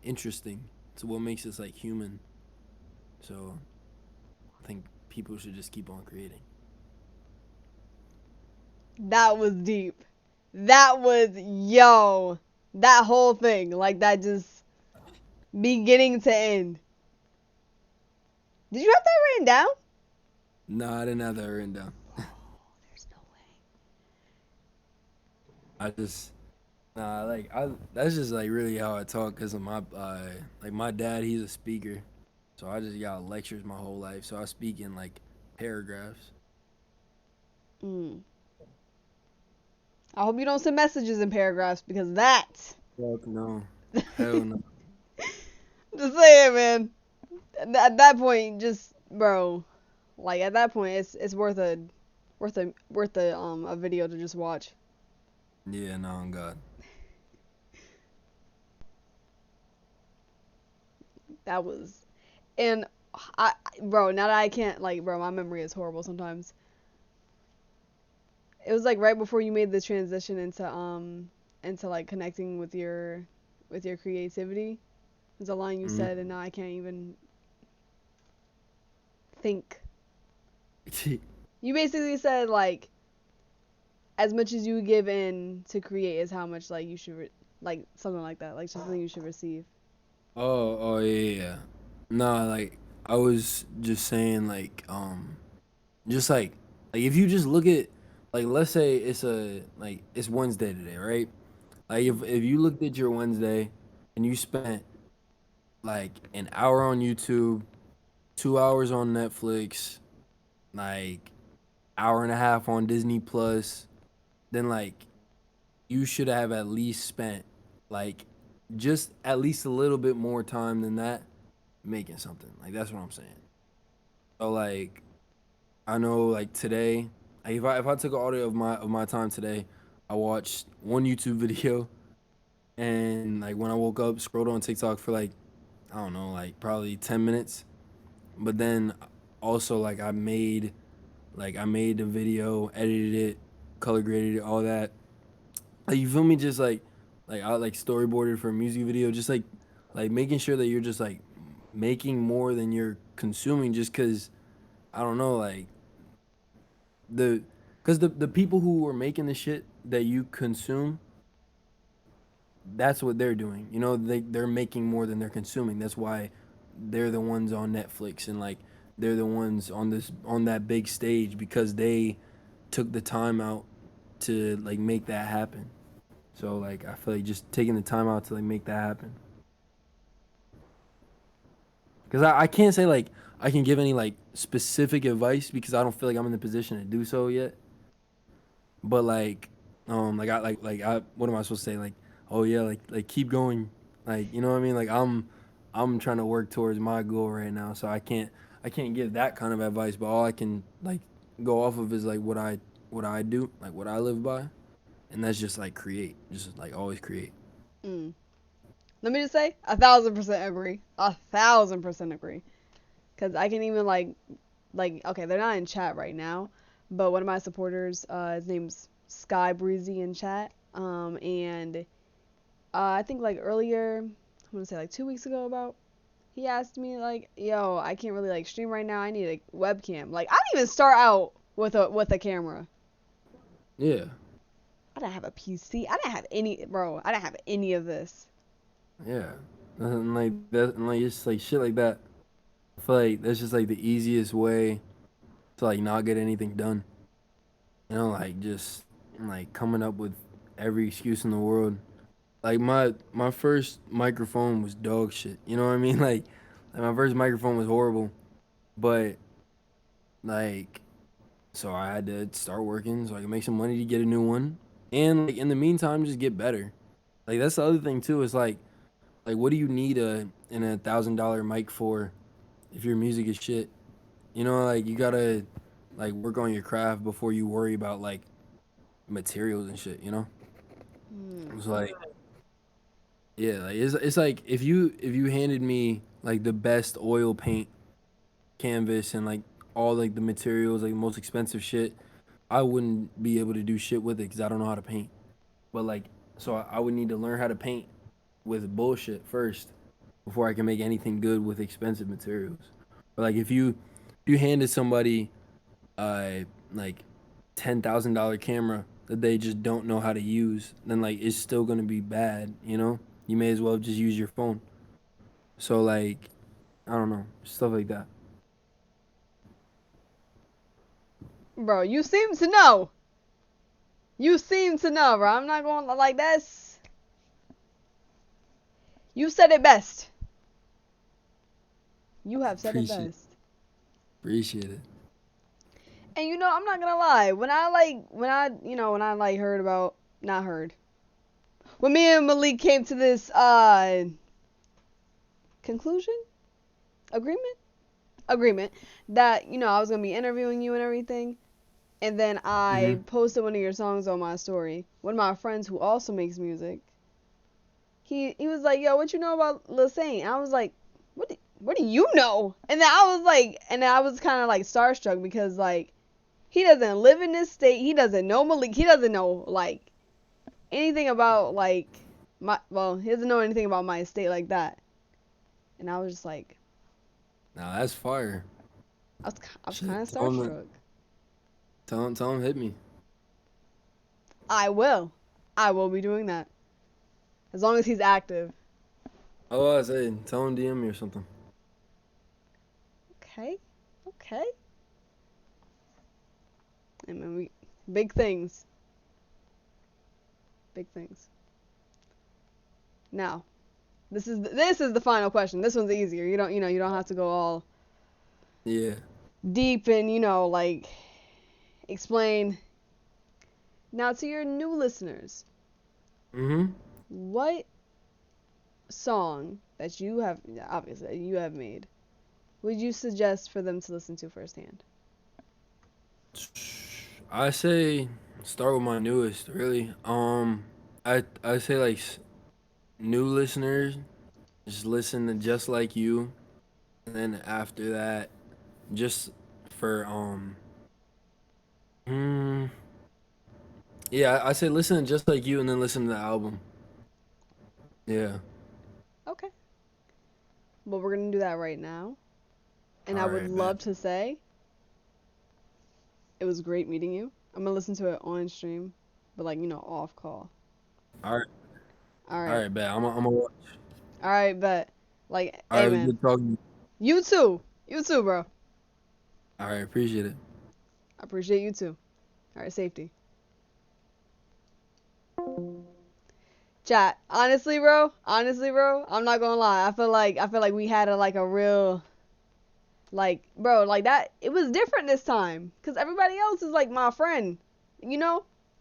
interesting. It's what makes us like human. So I think people should just keep on creating. That was deep. That was yo. That whole thing, like that just beginning to end. Did you have that written down? Nah, I didn't have that written down. There's no I just nah, like I that's just like really how I talk because of my like my dad, he's a speaker. So I just got lectures my whole life. So I speak in like paragraphs. way. I hope you don't send messages in paragraphs because that. Fuck no. Hell no. Just saying, man. At that point, just bro, like at that point, it's worth a video to just watch. Yeah, no, on God. That was, and bro, now that I can't like, bro, my memory is horrible sometimes. It was like right before you made the transition into like connecting with your creativity. There's a line you Mm. said, and now I can't even think. You basically said like as much as you give in to create is how much like you should like something like that, like something you should receive. Oh, yeah, yeah, yeah. Nah, like I was just saying, just like if you just look at, like, let's say it's Wednesday today, right? Like if you looked at your Wednesday and you spent like an hour on YouTube, 2 hours on Netflix, like hour and a half on Disney Plus, then like you should have at least spent like just at least a little bit more time than that making something. Like that's what I'm saying. So like I know like today, like if I took all of my time today, I watched one YouTube video and like when I woke up, scrolled on TikTok for like I don't know, like probably 10 minutes. But then also I made the video, edited it, color graded it, all that. Like you feel me? Just like I like storyboarded for a music video, just like making sure that you're just like making more than you're consuming, just because I don't know, like the because the people who are making the shit that you consume, that's what they're doing. You know, they're making more than they're consuming. That's why they're the ones on Netflix and like they're the ones on that big stage because they took the time out to like make that happen. So like I feel like just taking the time out to like make that happen. Because I can't say like I can give any like specific advice because I don't feel like I'm in the position to do so yet. But like I what am I supposed to say? Like, oh yeah, like keep going. Like, you know what I mean? Like I'm trying to work towards my goal right now, so I can't give that kind of advice, but all I can like go off of is like what I do, like what I live by. And that's just like create. Just like always create. Mm. Let me just say, 1,000% agree. 1,000% agree. Cause I can even like okay, they're not in chat right now, but one of my supporters, his name's Sky Breezy in chat. And I think like earlier, I'm gonna say like 2 weeks ago about, he asked me like, yo, I can't really like stream right now. I need a webcam. Like I didn't even start out with a camera. Yeah. I didn't have a PC. I didn't have any, bro. I didn't have any of this. Yeah. And like that and like it's like shit like that. I feel like that's just like the easiest way to like not get anything done. You know, like just like coming up with every excuse in the world. Like my first microphone was dog shit. You know what I mean? Like my first microphone was horrible. But like so I had to start working so I could make some money to get a new one. And like in the meantime just get better. Like that's the other thing too, is like what do you need in $1,000 mic for if your music is shit? You know, like you gotta like work on your craft before you worry about like materials and shit, you know? Hmm. It's like yeah, like it's like if you handed me like the best oil paint canvas and like all like the materials, like the most expensive shit, I wouldn't be able to do shit with it because I don't know how to paint. But like, so I would need to learn how to paint with bullshit first before I can make anything good with expensive materials. But like, if you handed somebody like $10,000 camera that they just don't know how to use, then like it's still gonna be bad. You know, you may as well just use your phone. So like, I don't know, stuff like that. Bro, you seem to know. You seem to know, bro. I'm not going like that's. You said it best. You have said it Appreciate best. appreciate it. And you know, I'm not gonna lie. When I like, when I like heard about not heard. When me and Malik came to this conclusion, agreement that I was gonna be interviewing you and everything, and then I posted one of your songs on my story. One of my friends who also makes music, he was like, "Yo, what you know about Lesaint?" I was like, "What do you know?" And then I was kind of like starstruck because like he doesn't live in this state. He doesn't know Malik. He doesn't know like anything about like he doesn't know anything about my estate like that. And I was just like, Nah, that's fire. I was kind of Tell him starstruck. Tell him hit me. I will be doing that as long as he's active. Oh, I say, tell him DM me or something. Okay. I mean, big things. Now, this is the final question. This one's easier. You don't have to go all deep and like explain. Now to your new listeners. What song that you have made would you suggest for them to listen to firsthand? I say start with my newest, really. I say like new listeners just listen to Just Like You, and then after that, just for yeah, I say listen to Just Like You, and then listen to the album. Yeah. Okay. Well, we're gonna do that right now, and I would Alright, love to say it was great meeting you. I'm gonna listen to it on stream, but like off call. Alright. All right. Alright, bet. I'm gonna watch. All right, bet. Like, hey Alright, man. good talking. You too, bro. Alright, appreciate it. I appreciate you too. All right, safety. Chat. Honestly, bro. I'm not gonna lie. I feel like we had a real, like, bro, like that. It was different this time, cause everybody else is like my friend,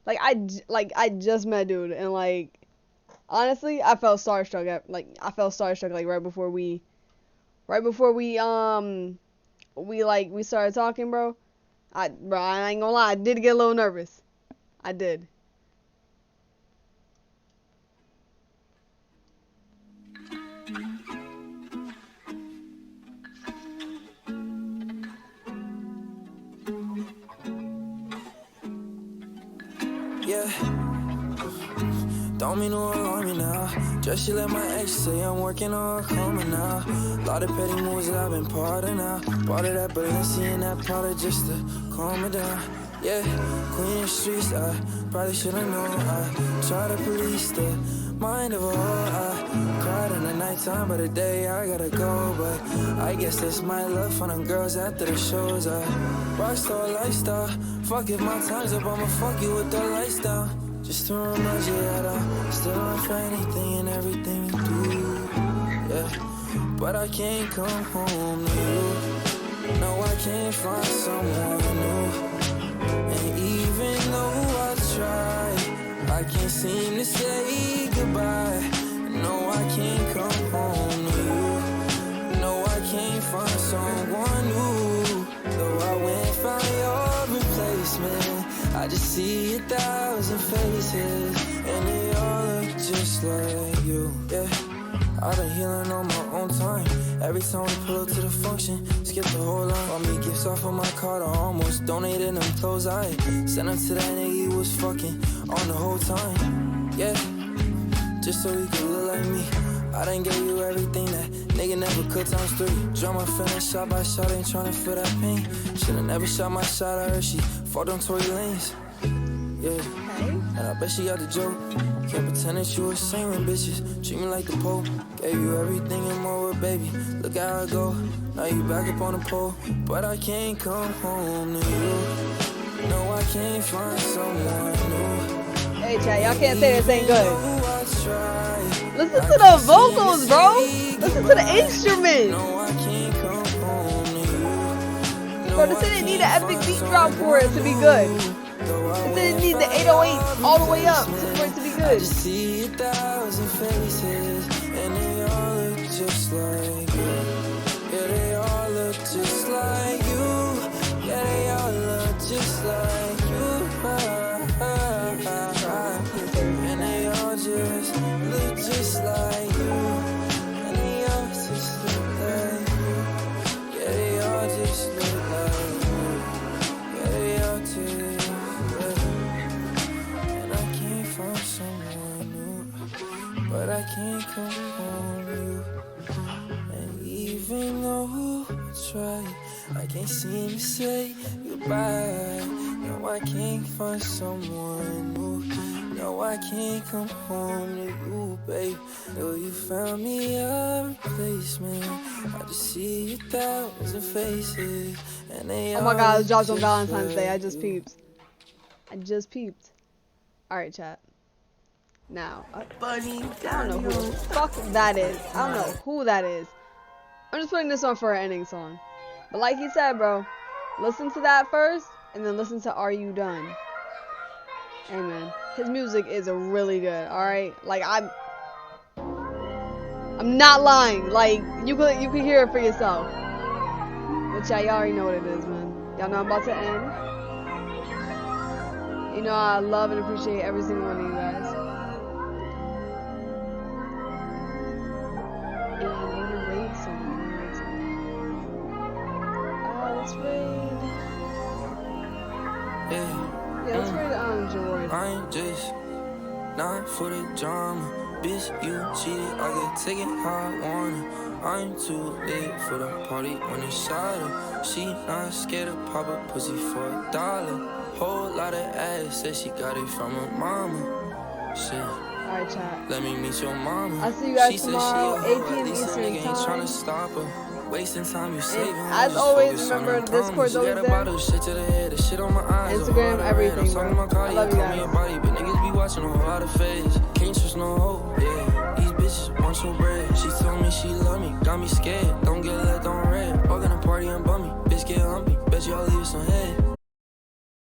Like I just met dude, and like, honestly, I felt starstruck. Like right before we we started talking, bro. I ain't gonna lie. I did get a little nervous. I did. Yeah. Don't mean to alarm you now. Just you let my ex say I'm working on karma now. Lot of petty moves that I've been part of now. Part of that Balenciaga and that Prada just to calm me down. Yeah, queen of the streets, I probably should've known. I try to police the mind of a whore. I cried in the nighttime, but today I gotta go. But I guess that's my love for them girls after the shows. I rockstar lifestyle. Fuck if my time's up, I'ma fuck you with the lights down. Just to remind you that I'm still on for anything and everything you do. Yeah, but I can't come home to you. No, I can't find someone new. And even though I try, I can't seem to say goodbye. No, I can't come home to you. No, I can't find someone new. Though I went and found your replacement, I just see 1,000 faces, and they all look just like you. Yeah, I've been healing on my own time. Every time we pull up to the function, skip the whole line. Bought me gifts off of my card, I almost donated them clothes I sent them to that nigga he was fucking on the whole time. Yeah, just so he could look like me. I done gave you everything that nigga never could times 3. Draw my feelings shot by shot, ain't tryna feel that pain. Should've never shot my shot, I heard she fought on Tory Lanes. Yeah, and I bet she got the joke. Can't pretend that you a saint when bitches treat me like the Pope. Gave you everything and more, baby. Look how I go. Now you back up on the pole, but I can't come home to you. No, I can't find someone new. Hey, chat, y'all can't say this ain't good. Listen to the vocals, bro. Listen to the instrument. Bro, this didn't need an epic beat drop for it to be good. It didn't need the 808 all the way up. good. just see 1,000 faces, and they all look just like you. Yeah, they all look just like you. Yeah, they all look just like you. And they all just look just like you. And they all just look like you. Yeah, they all just look like you. Yeah, they all just, yeah. And I can't find someone new, but I can't come home to you. And even though I try, I can't seem to say goodbye. No, I can't find someone new. No, I can't come home to you, babe. Though you found me a replacement, I just see 1,000 faces, and they Oh my god, it dropped on just Valentine's Day. I like just you. peeped. I just peeped. Alright, chat. Now, I don't know who the fuck that is. I don't know who that is. I'm just putting this on for an ending song. But like he said, bro, listen to that first, and then listen to Are You Done? Amen. His music is really good, alright? Like, I'm not lying. Like, you could hear it for yourself. But yeah, y'all already know what it is, man. Y'all know I'm about to end. You know I love and appreciate every single one of you guys. And we're gonna raid someone. Let's raid. Yeah. Yeah, let's raid George. I ain't just not for the drama. Bitch, you cheated, I could take it how I want it. I'm too lit for the party when it's shot up. She not scared to pop a pussy for $1. Whole lot of ass, said she got it from her mama. Shit. Alright, chat. Let me meet your mama. I'll see you guys She said tomorrow, she a 8 hoe, p.m. at least a Eastern nigga ain't time. tryna stop her. Wasting time, you saving. As always, remember, Discord's always there. Shit to the head, the shit on my eyes. Instagram, everything, bro. I love you guys. But niggas be watching a whole lot of face. Can't trust no hoe, yeah. These bitches want your bread. She told me she love me, got me scared. Don't get left on red. Walk in a party and bum me, bitch get humpy. Bet you all leave some head.